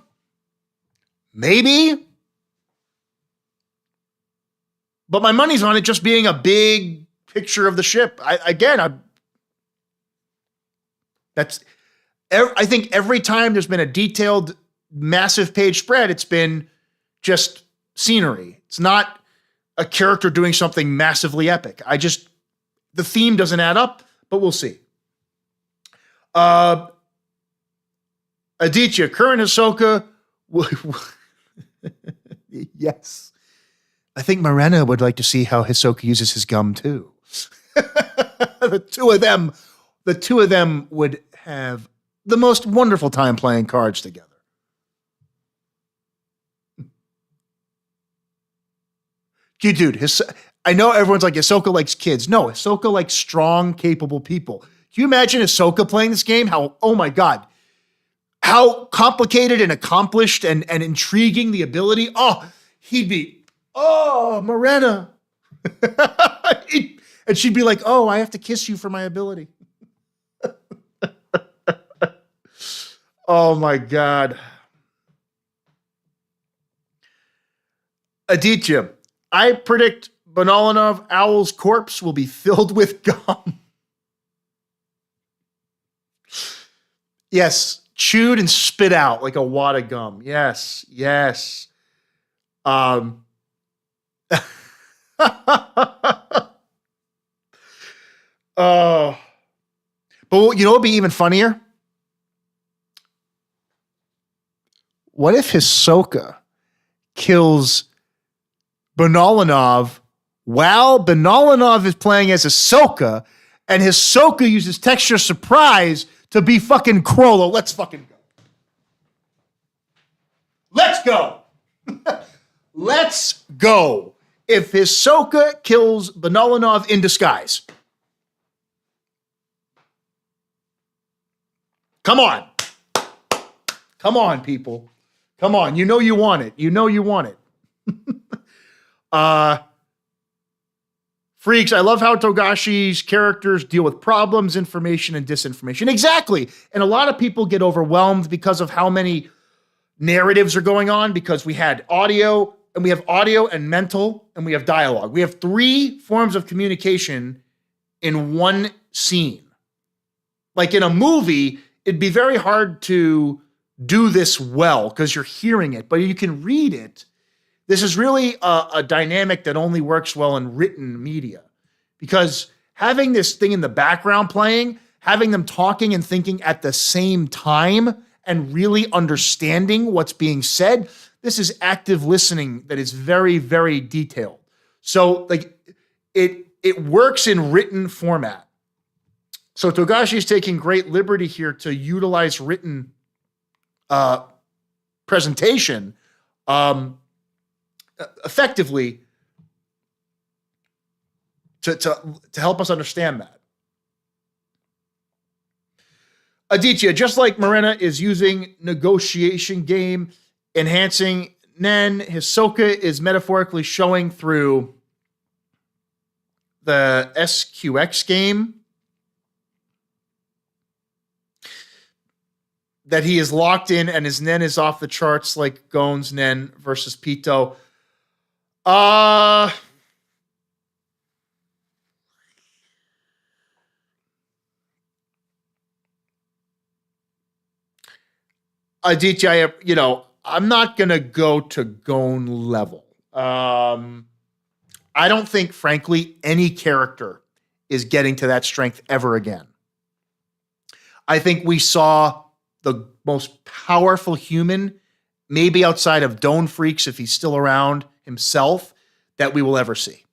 Maybe. But my money's on it just being a big picture of the ship. I think every time there's been a detailed, massive page spread, it's been just scenery. It's not a character doing something massively epic. The theme doesn't add up, but we'll see. Aditya, current Hisoka. Yes. I think Morena would like to see how Hisoka uses his gum too. The two of them would have the most wonderful time playing cards together. Dude, I know everyone's like, Hisoka likes kids. No, Hisoka likes strong, capable people. Can you imagine Hisoka playing this game? Oh my God. How complicated and accomplished and intriguing the ability. Morena. And she'd be like, I have to kiss you for my ability. Oh my God. Aditya, I predict Banalanov Owl's corpse will be filled with gum. Yes, chewed and spit out like a wad of gum. Yes. But you know what would be even funnier? What if Hisoka kills Banalanov while Banalanov is playing as Hisoka, and Hisoka uses texture surprise to be fucking Crollo? Let's fucking go. Let's go. Let's go. If Hisoka kills Banalanov in disguise. Come on. Come on, people. Come on, you know you want it. You know you want it. Freaks, I love how Togashi's characters deal with problems, information, and disinformation. Exactly. And a lot of people get overwhelmed because of how many narratives are going on, because we had audio, and we have audio and mental, and we have dialogue. We have 3 forms of communication in one scene. Like in a movie, it'd be very hard to do this well because you're hearing it, but you can read it. This is really a dynamic that only works well in written media, because having this thing in the background playing, having them talking and thinking at the same time and really understanding what's being said, this is active listening that is very, very detailed. So like it works in written format. So Togashi is taking great liberty here to utilize written presentation effectively to help us understand that. Aditya, just like Morena is using negotiation game, enhancing Nen, Hisoka is metaphorically showing through the SQX game that he is locked in and his Nen is off the charts, like Gon's Nen versus Pito. Aditya, I'm not going to go to Gon level. I don't think, frankly, any character is getting to that strength ever again. I think we saw the most powerful human, maybe outside of Don Freaks, if he's still around himself, that we will ever see.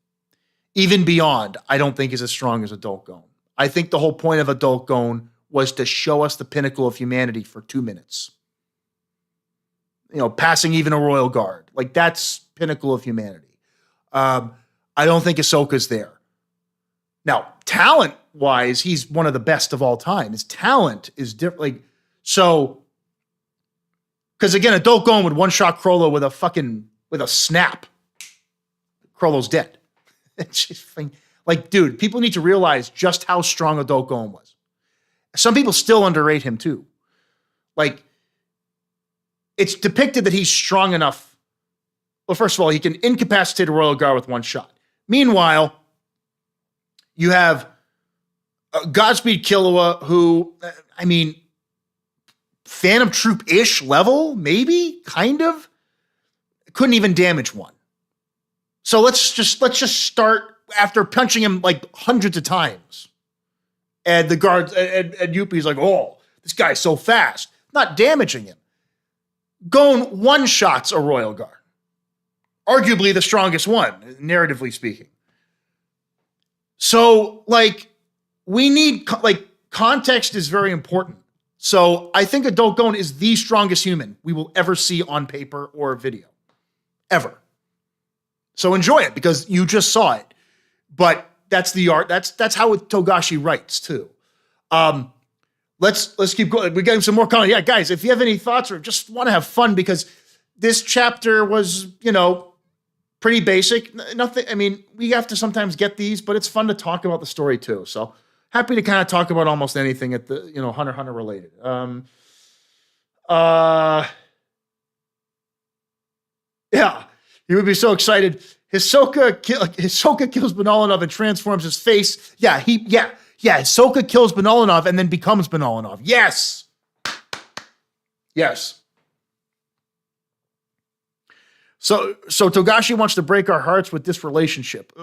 Even beyond, I don't think is as strong as Adult Gon. I think the whole point of Adult Gon was to show us the pinnacle of humanity for 2 minutes. Passing even a royal guard. Like, that's pinnacle of humanity. I don't think Ahsoka's there. Now, talent-wise, he's one of the best of all time. His talent is different. Like, so, because again, Adult Gon would one-shot Crollo with a snap. Crollo's dead. It's just like, dude, people need to realize just how strong Adult Gon was. Some people still underrate him too. Like, it's depicted that he's strong enough. Well, first of all, he can incapacitate a royal guard with one shot. Meanwhile, you have Godspeed Killua, who, Phantom Troop-ish level, maybe, kind of, couldn't even damage one. So let's just start after punching him like hundreds of times. And the guards and Yuppie's like, oh, this guy's so fast, not damaging him. Gon one-shots a royal guard. Arguably the strongest one, narratively speaking. So, we need, context is very important. So I think Adult Gon is the strongest human we will ever see on paper or video. Ever. So enjoy it, because you just saw it. But that's the art. That's how Togashi writes, too. Let's keep going. We're getting some more comments. Yeah, guys, if you have any thoughts or just want to have fun, because this chapter was, pretty basic. Nothing. We have to sometimes get these, but it's fun to talk about the story too. So happy to kind of talk about almost anything at the, Hunter x Hunter related. Yeah, you would be so excited. Hisoka kills Benalinov and transforms his face. Yeah, Hisoka kills Benalinov and then becomes Benalinov. Yes. So Togashi wants to break our hearts with this relationship.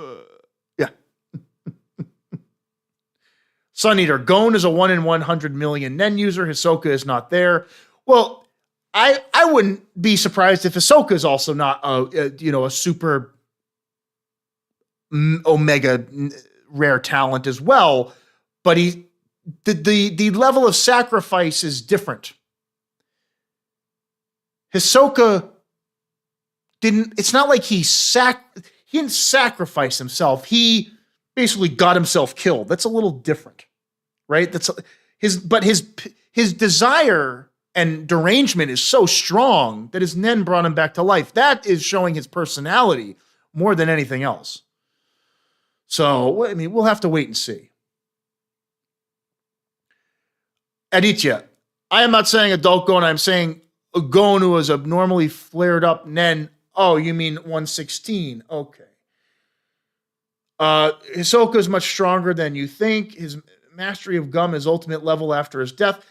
Yeah. Sun Eater, Gon is a 1 in 100 million Nen user. Hisoka is not there. Well, I wouldn't be surprised if Hisoka is also not a super omega rare talent as well. But the level of sacrifice is different. Hisoka it's not like he didn't sacrifice himself. He basically got himself killed. That's a little different, right? His desire and derangement is so strong that his nen brought him back to life. That is showing his personality more than anything else. So, I mean, we'll have to wait and see. Aditya, I am not saying adult Gon, I'm saying a Gon who is abnormally flared up nen. Oh, you mean 116. Okay. Hisoka is much stronger than you think. His mastery of gum is ultimate level after his death.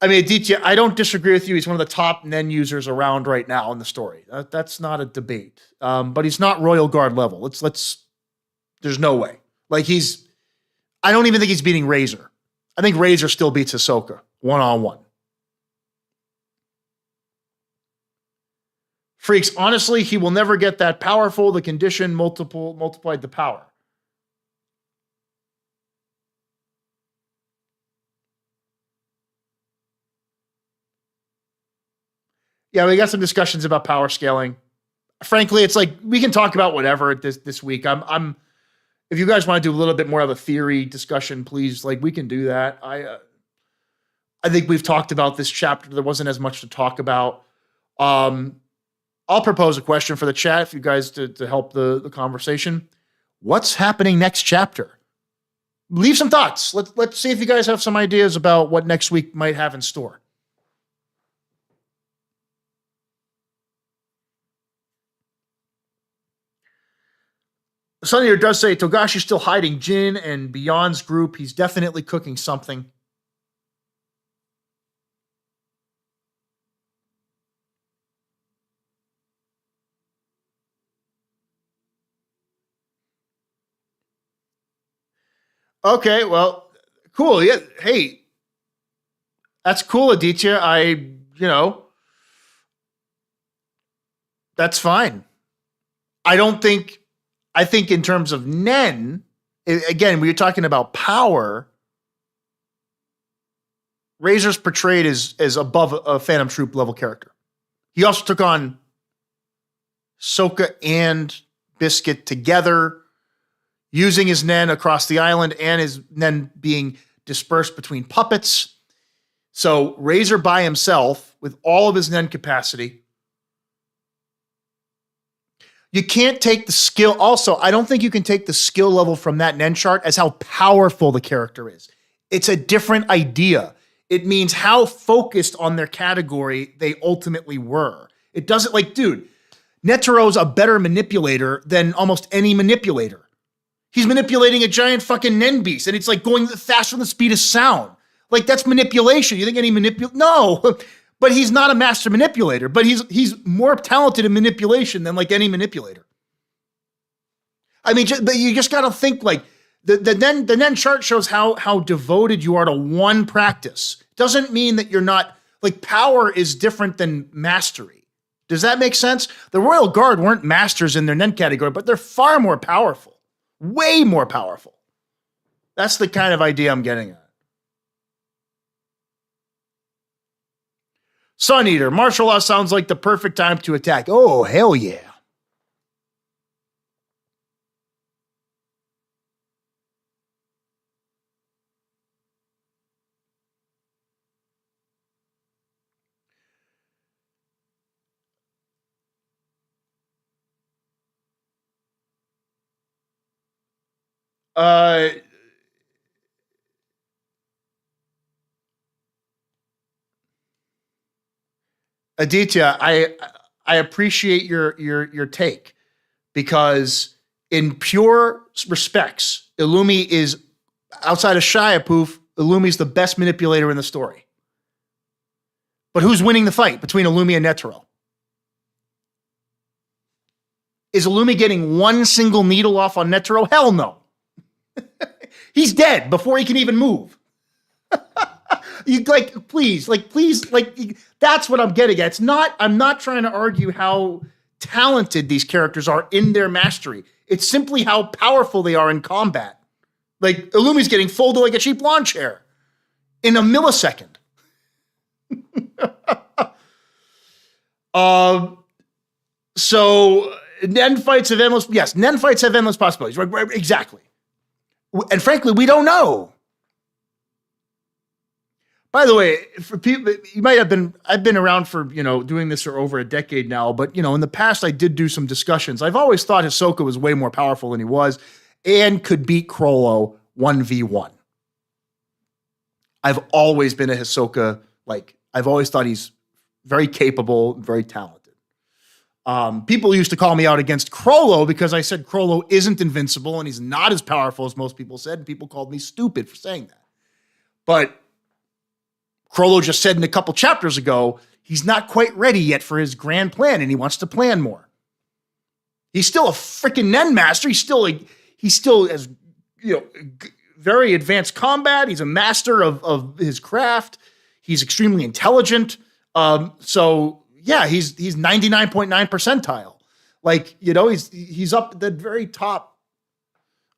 I mean, Aditya, I don't disagree with you. He's one of the top nen users around right now in the story. That's not a debate. But he's not Royal Guard level. There's no way. Like I don't even think he's beating Razor. I think Razor still beats Hisoka one-on-one. Freaks, honestly, he will never get that powerful. The condition multiplied the power. Yeah, we got some discussions about power scaling. Frankly, it's like we can talk about whatever this week. I'm if you guys want to do a little bit more of a theory discussion, please, like we can do that. I think we've talked about this chapter. There wasn't as much to talk about. I'll propose a question for the chat if you guys to help the conversation. What's happening next chapter? Leave some thoughts. Let's see if you guys have some ideas about what next week might have in store. Sunny does say Togashi's still hiding Jin and Beyond's group. He's definitely cooking something. Okay, well, cool. Yeah, hey, that's cool, Aditya. That's fine. I think in terms of Nen, again, we were talking about power. Razor's portrayed as above a Phantom Troop level character. He also took on Sokka and Biscuit together, using his Nen across the island and his Nen being dispersed between puppets. So Razor by himself, with all of his Nen capacity, you can't take the skill. Also, I don't think you can take the skill level from that Nen chart as how powerful the character is. It's a different idea. It means how focused on their category they ultimately were. It doesn't dude, Netero's a better manipulator than almost any manipulator. He's manipulating a giant fucking Nen beast, and it's going faster than the speed of sound. That's manipulation. You think any No. But he's not a master manipulator, but he's more talented in manipulation than any manipulator. I mean, but you just got to think the Nen chart shows how devoted you are to one practice. Doesn't mean that you're not power is different than mastery. Does that make sense? The Royal Guard weren't masters in their Nen category, but they're far more powerful, way more powerful. That's the kind of idea I'm getting at. Sun Eater, martial law sounds like the perfect time to attack. Oh, hell yeah. Aditya, I appreciate your take, because in pure respects, Illumi is, outside of Shiapoof, Illumi's the best manipulator in the story. But who's winning the fight between Illumi and Netero? Is Illumi getting one single needle off on Netero? Hell no. He's dead before he can even move. Please, that's what I'm getting at. I'm not trying to argue how talented these characters are in their mastery. It's simply how powerful they are in combat. Illumi's getting folded like a cheap lawn chair in a millisecond. So Nen fights have endless. Yes, Nen fights have endless possibilities. Right, exactly. And frankly, we don't know. By the way, for people, you might have been, I've been around for, doing this for over a decade now, but, in the past, I did do some discussions. I've always thought Hisoka was way more powerful than he was and could beat Crollo 1v1. I've always been a Hisoka, I've always thought he's very capable, very talented. People used to call me out against Crollo because I said Crollo isn't invincible and he's not as powerful as most people said, and people called me stupid for saying that. But Crollo just said in a couple chapters ago, he's not quite ready yet for his grand plan, and he wants to plan more. He's still a freaking Nen master. He still has, very advanced combat. He's a master of his craft. He's extremely intelligent. Yeah, he's 99.9 percentile. He's up at the very top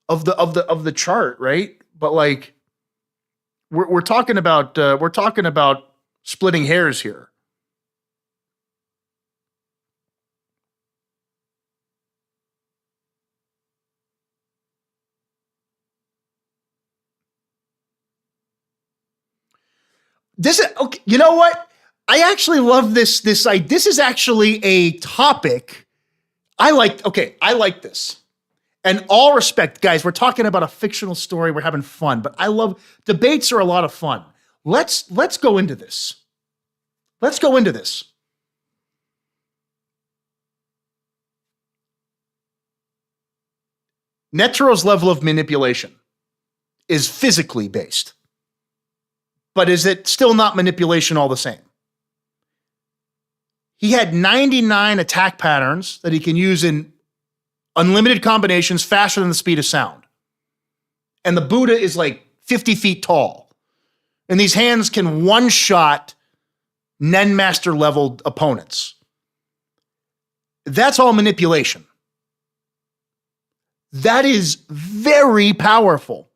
of the chart, right? But we're talking about splitting hairs here. This is okay. You know what? I actually love this. This is actually a topic I like. Okay, I like this. And all respect, guys, we're talking about a fictional story. We're having fun, but I love debates are a lot of fun. Let's go into this. Let's go into this. Netero's level of manipulation is physically based. But is it still not manipulation all the same? He had 99 attack patterns that he can use in unlimited combinations faster than the speed of sound. And the Buddha is 50 feet tall. And these hands can one-shot Nen Master level opponents. That's all manipulation. That is very powerful.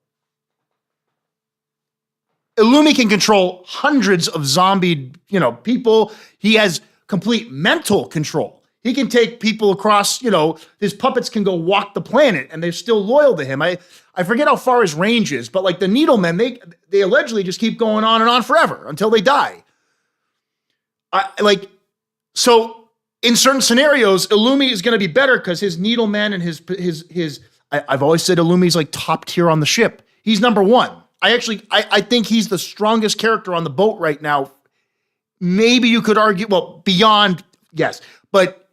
Illumi can control hundreds of zombie, people. He has complete mental control. He can take people across, his puppets can go walk the planet and they're still loyal to him. I forget how far his range is, but the Needlemen, they allegedly just keep going on and on forever until they die. So in certain scenarios, Illumi is going to be better because his Needlemen and I've always said Illumi's top tier on the ship. He's number one. I think he's the strongest character on the boat right now. Maybe you could argue, beyond, yes. But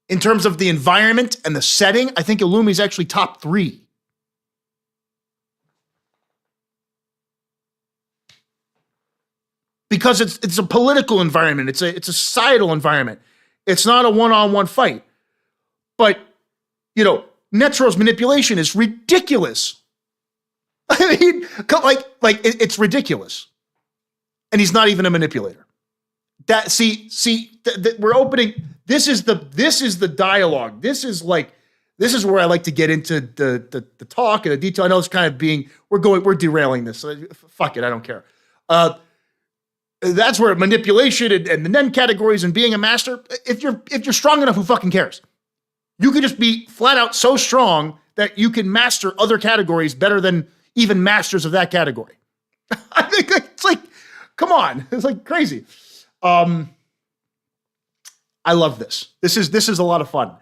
in terms of the environment and the setting, I think Illumi's actually top 3. Because it's a political environment. It's a societal environment. It's not a one-on-one fight. But, Netero's manipulation is ridiculous. I mean, it's ridiculous. And he's not even a manipulator. We're opening. This is the dialogue. This is where I like to get into the talk and the detail. I know it's kind of we're derailing this. Fuck it, I don't care. That's where manipulation and the Nen categories and being a master. If you're strong enough, who fucking cares? You can just be flat out so strong that you can master other categories better than even masters of that category. I think it's come on, it's crazy. I love this. This is a lot of fun.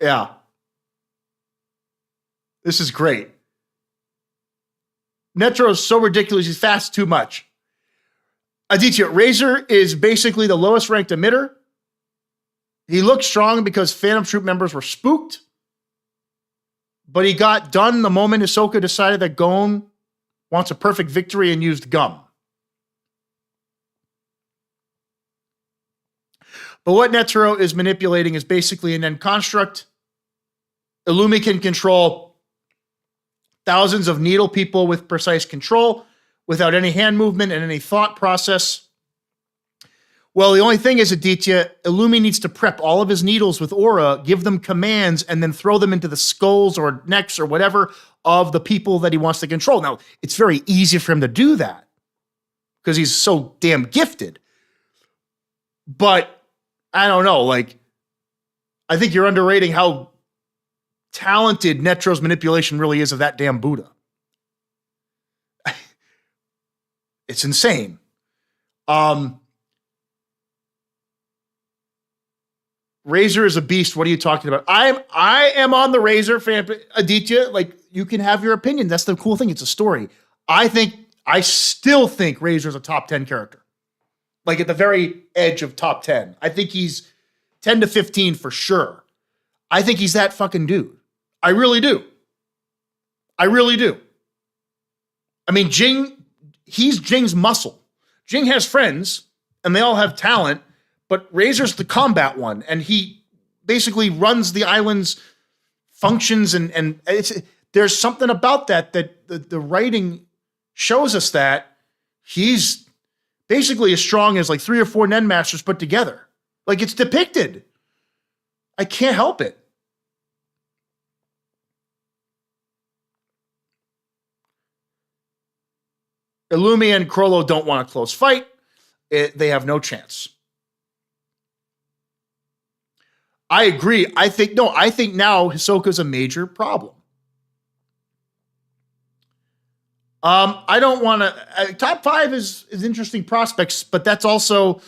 Yeah, this is great. Netero is so ridiculous. He's fast too much. Aditya, Razor is basically the lowest ranked emitter. He looked strong because Phantom Troop members were spooked. But he got done the moment Hisoka decided that Gon wants a perfect victory and used gum. But what Netero is manipulating is basically an Nen construct. Illumi can control thousands of needle people with precise control without any hand movement and any thought process. Well, the only thing is, Aditya, Illumi needs to prep all of his needles with aura, give them commands, and then throw them into the skulls or necks or whatever of the people that he wants to control. Now, it's very easy for him to do that because he's so damn gifted. But I don't know, I think you're underrating how talented Netero's manipulation really is of that damn Buddha. It's insane. Razor is a beast. What are you talking about? I am on the Razor fan. Aditya, like, you can have your opinion. That's the cool thing. It's a story. I still think Razor is a top 10 character. Like at the very edge of top 10. I think he's 10 to 15 for sure. I think he's that fucking dude. I really do. I really do. I mean, he's Jing's muscle. Jing has friends, and they all have talent, but Razor's the combat one, and he basically runs the island's functions, and there's something about that the writing shows us that he's basically as strong as like 3 or 4 Nen Masters put together. Like, it's depicted. I can't help it. Illumi and Crollo don't want a close fight. They have no chance. I agree. I think now Hisoka's a major problem. I don't want to. Top 5 is interesting prospects, but that's also.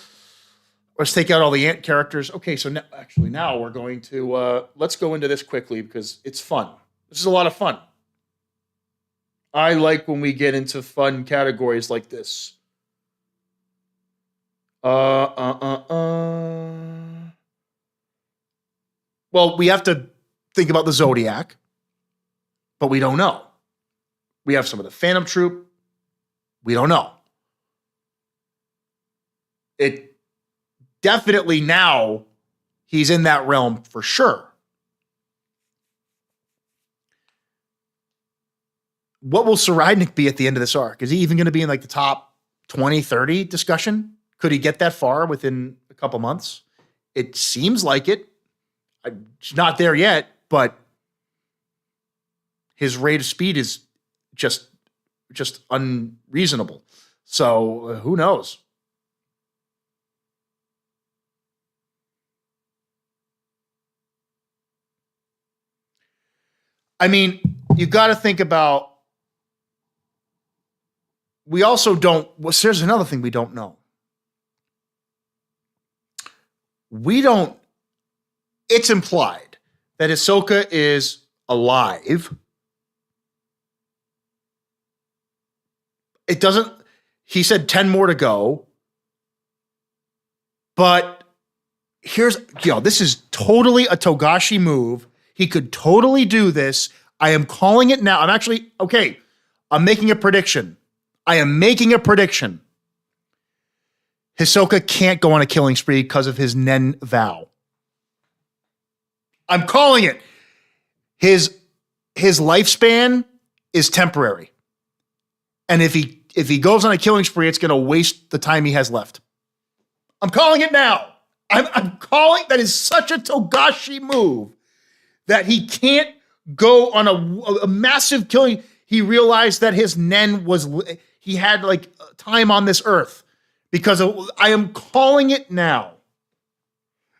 Let's take out all the ant characters. Okay, so now we're going to let's go into this quickly because it's fun. This is a lot of fun. I like when we get into fun categories like this. Well, we have to think about the Zodiac, but we don't know. We have some of the Phantom Troop. We don't know. It definitely now he's in that realm for sure. What will Saradnik be at the end of this arc? Is he even going to be in like the top 20, 30 discussion? Could he get that far within a couple months? It seems like it. It's not there yet, but his rate of speed is just unreasonable. So who knows? I mean, you got to think about. We also don't. Well, there's another thing we don't know. We don't. It's implied that Hisoka is alive. It doesn't. He said 10 more to go. But this is totally a Togashi move. He could totally do this. I am calling it now. I'm making a prediction. Hisoka can't go on a killing spree because of his Nen vow. I'm calling it. His lifespan is temporary. And if he goes on a killing spree, it's going to waste the time he has left. I'm calling it now. I'm calling that is such a Togashi move that he can't go on a massive killing. He realized that his Nen he had like time on this earth because I am calling it now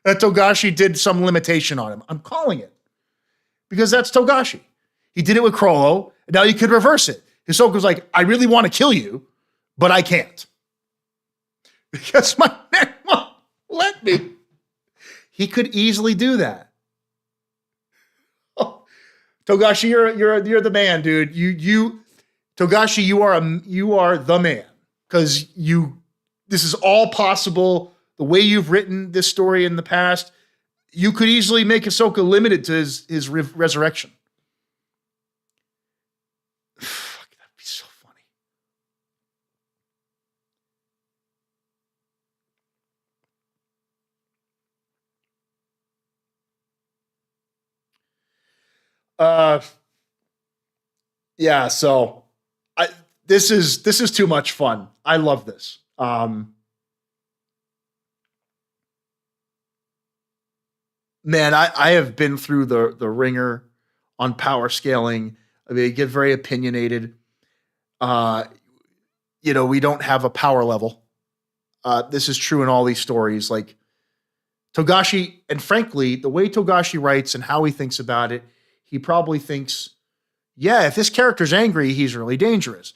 that Togashi did some limitation on him. I'm calling it because that's Togashi. He did it with Crollo, and now you could reverse it. Hisoka's like, I really want to kill you, but I can't because my Nen won't let me. He could easily do that. Oh, Togashi, you're the man, dude. Togashi, you are the man because this is all possible. The way you've written this story in the past, you could easily make Hisoka limited to his resurrection. Fuck, that'd be so funny. Yeah. So, this is too much fun. I love this. Man, I have been through the ringer on power scaling. I mean, I get very opinionated. We don't have a power level. This is true in all these stories. Like Togashi, and frankly, the way Togashi writes and how he thinks about it, he probably thinks, yeah, if this character's angry, he's really dangerous.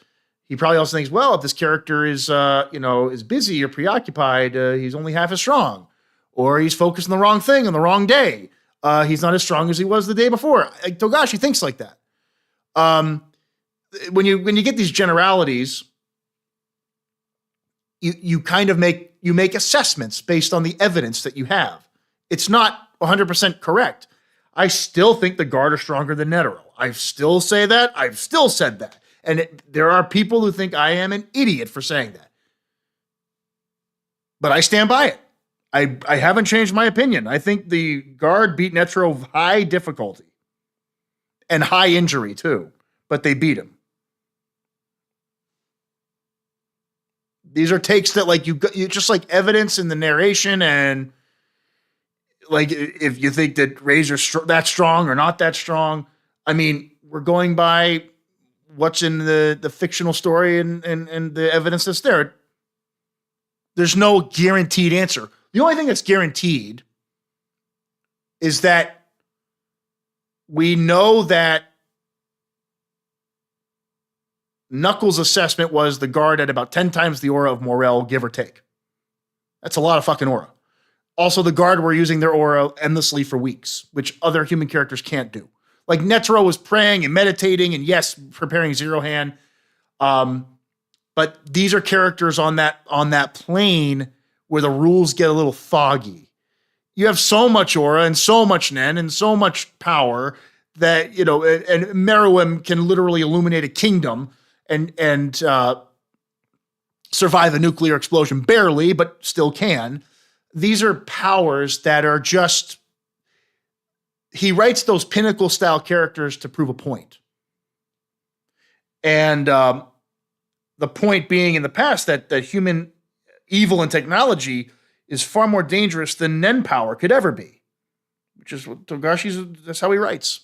he probably also thinks, well, if this character is, is busy or preoccupied, he's only half as strong, or he's focused on the wrong thing on the wrong day. He's not as strong as he was the day before. Like, Togashi thinks like that. When you get these generalities, you kind of make assessments based on the evidence that you have. It's not 100% correct. I still think the Guard are stronger than Netero. I still say that. I've still said that. And there are people who think I am an idiot for saying that. But I stand by it. I haven't changed my opinion. I think the Guard beat Netero high difficulty and high injury too, but they beat him. These are takes that like you just like evidence in the narration, and like if you think that Razor's that strong or not that strong. I mean, we're going by what's in the fictional story and the evidence that's there. There's no guaranteed answer. The only thing that's guaranteed is that we know that Knuckles' assessment was the Guard at about 10 times the aura of Morel, give or take. That's a lot of fucking aura. Also, the Guard were using their aura endlessly for weeks, which other human characters can't do. Like Netero was praying and meditating and yes, preparing Zero Hand. But these are characters on that plane where the rules get a little foggy. You have so much aura and so much Nen and so much power that, and Meruem can literally illuminate a kingdom and survive a nuclear explosion, barely, but still can. These are powers that are just, he writes those pinnacle style characters to prove a point. And the point being in the past that human evil and technology is far more dangerous than Nen power could ever be, which is what that's how he writes.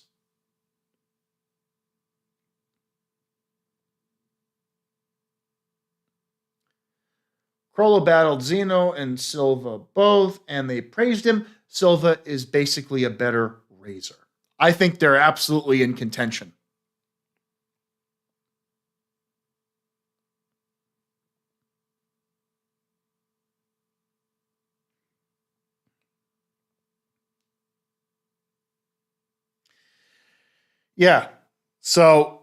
Crollo battled Zeno and Silva both, and they praised him. Silva is basically a better Razor. I think they're absolutely in contention. Yeah. So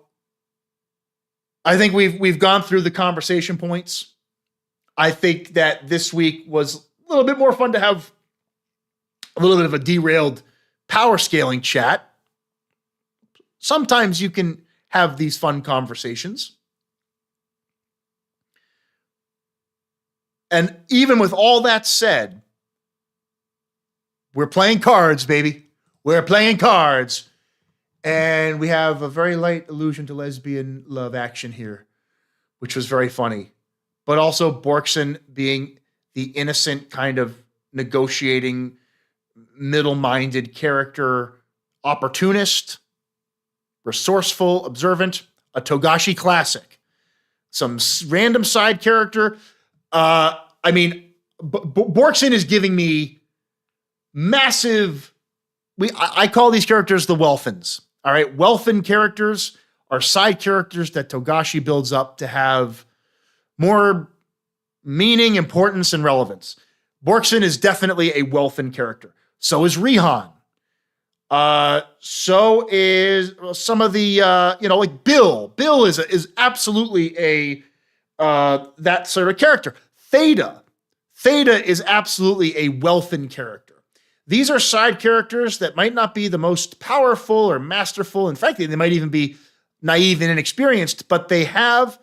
I think we've gone through the conversation points. I think that this week was a little bit more fun to have a little bit of a derailed power scaling chat. Sometimes you can have these fun conversations. And even with all that said, we're playing cards, baby. We're playing cards. And we have a very light allusion to lesbian love action here, which was very funny. But also Borkson being the innocent kind of negotiating, middle-minded character, opportunist, resourceful, observant, a Togashi classic. Some random side character. Borkson is giving me massive... I call these characters the Welfins. All right, Welfin characters are side characters that Togashi builds up to have more meaning, importance, and relevance. Borkson is definitely a Welfin character. So is Rihan. So is some of the, like Bill. Bill is absolutely a that sort of character. Theta is absolutely a Welfin character. These are side characters that might not be the most powerful or masterful. And frankly, they might even be naive and inexperienced, but they have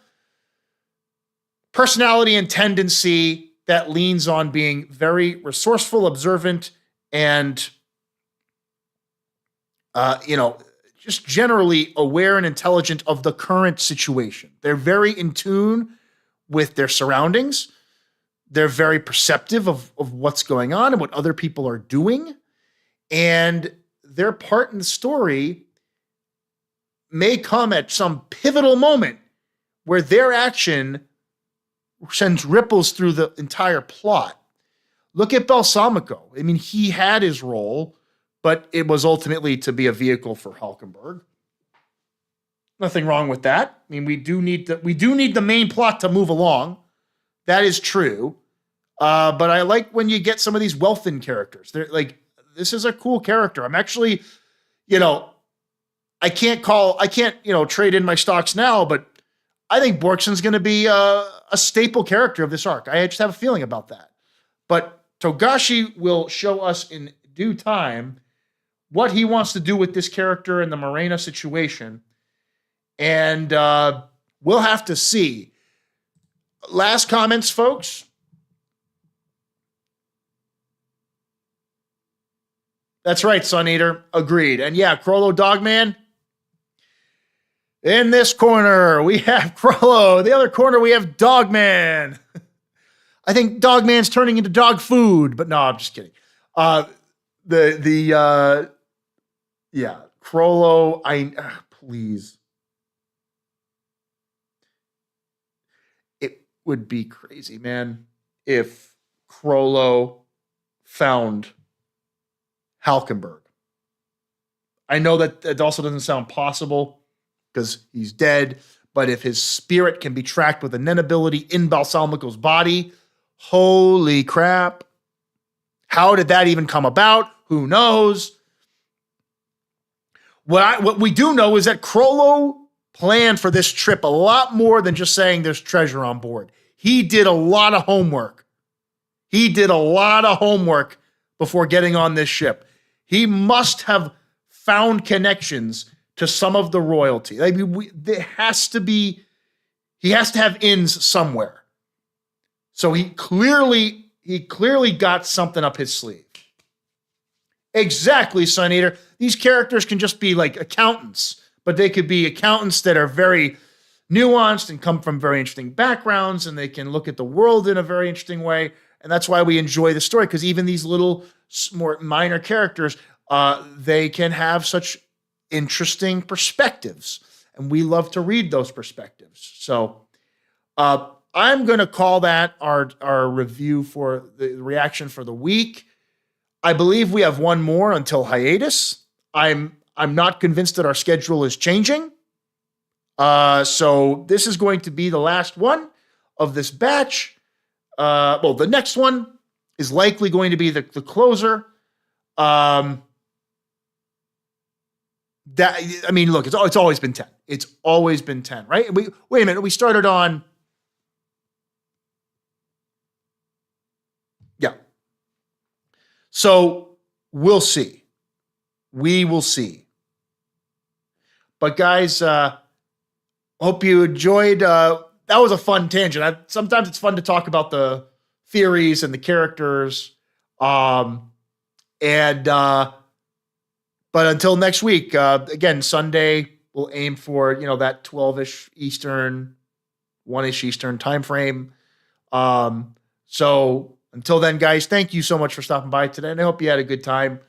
personality and tendency that leans on being very resourceful, observant, and, just generally aware and intelligent of the current situation. They're very in tune with their surroundings. They're very perceptive of what's going on and what other people are doing. And their part in the story may come at some pivotal moment where their action sends ripples through the entire plot. Look at Balsamico. I mean, he had his role, but it was ultimately to be a vehicle for Hulkenberg. Nothing wrong with that. I mean, we do need the main plot to move along. That is true. But I like when you get some of these Welfin characters. They're like, this is a cool character. I'm actually, I can't, trade in my stocks now, but I think Borkson's going to be a staple character of this arc. I just have a feeling about that. But Togashi will show us in due time what he wants to do with this character in the Morena situation. And we'll have to see. Last comments, folks. That's right, Sun Eater. Agreed. And yeah, Crollo Dogman. In this corner, we have Crollo. The other corner, we have Dogman. I think Dogman's turning into dog food, but no, I'm just kidding. Crollo, please. It would be crazy, man, if Crollo found Halkenberg. I know that it also doesn't sound possible because he's dead, but if his spirit can be tracked with a Nen ability in Balsamico's body, holy crap. How did that even come about? Who knows? What we do know is that Crollo planned for this trip a lot more than just saying there's treasure on board. He did a lot of homework. Before getting on this ship. He must have found connections to some of the royalty. He has to have ins somewhere. So he clearly got something up his sleeve. Exactly, Sun Eater. These characters can just be like accountants, but they could be accountants that are very nuanced and come from very interesting backgrounds, and they can look at the world in a very interesting way. And that's why we enjoy the story, because even these little more minor characters, they can have such interesting perspectives. And we love to read those perspectives. So I'm going to call that our review for the reaction for the week. I believe we have one more until hiatus. I'm not convinced that our schedule is changing. So this is going to be the last one of this batch. The next one is likely going to be the closer. Look, it's always been 10. It's always been 10, right? Wait a minute. We started on. Yeah. So we'll see. We will see. But guys, hope you enjoyed. That was a fun tangent. Sometimes it's fun to talk about the theories and the characters. But until next week, again, Sunday, we'll aim for, that 12-ish Eastern, 1-ish Eastern time frame. So until then, guys, thank you so much for stopping by today. And I hope you had a good time.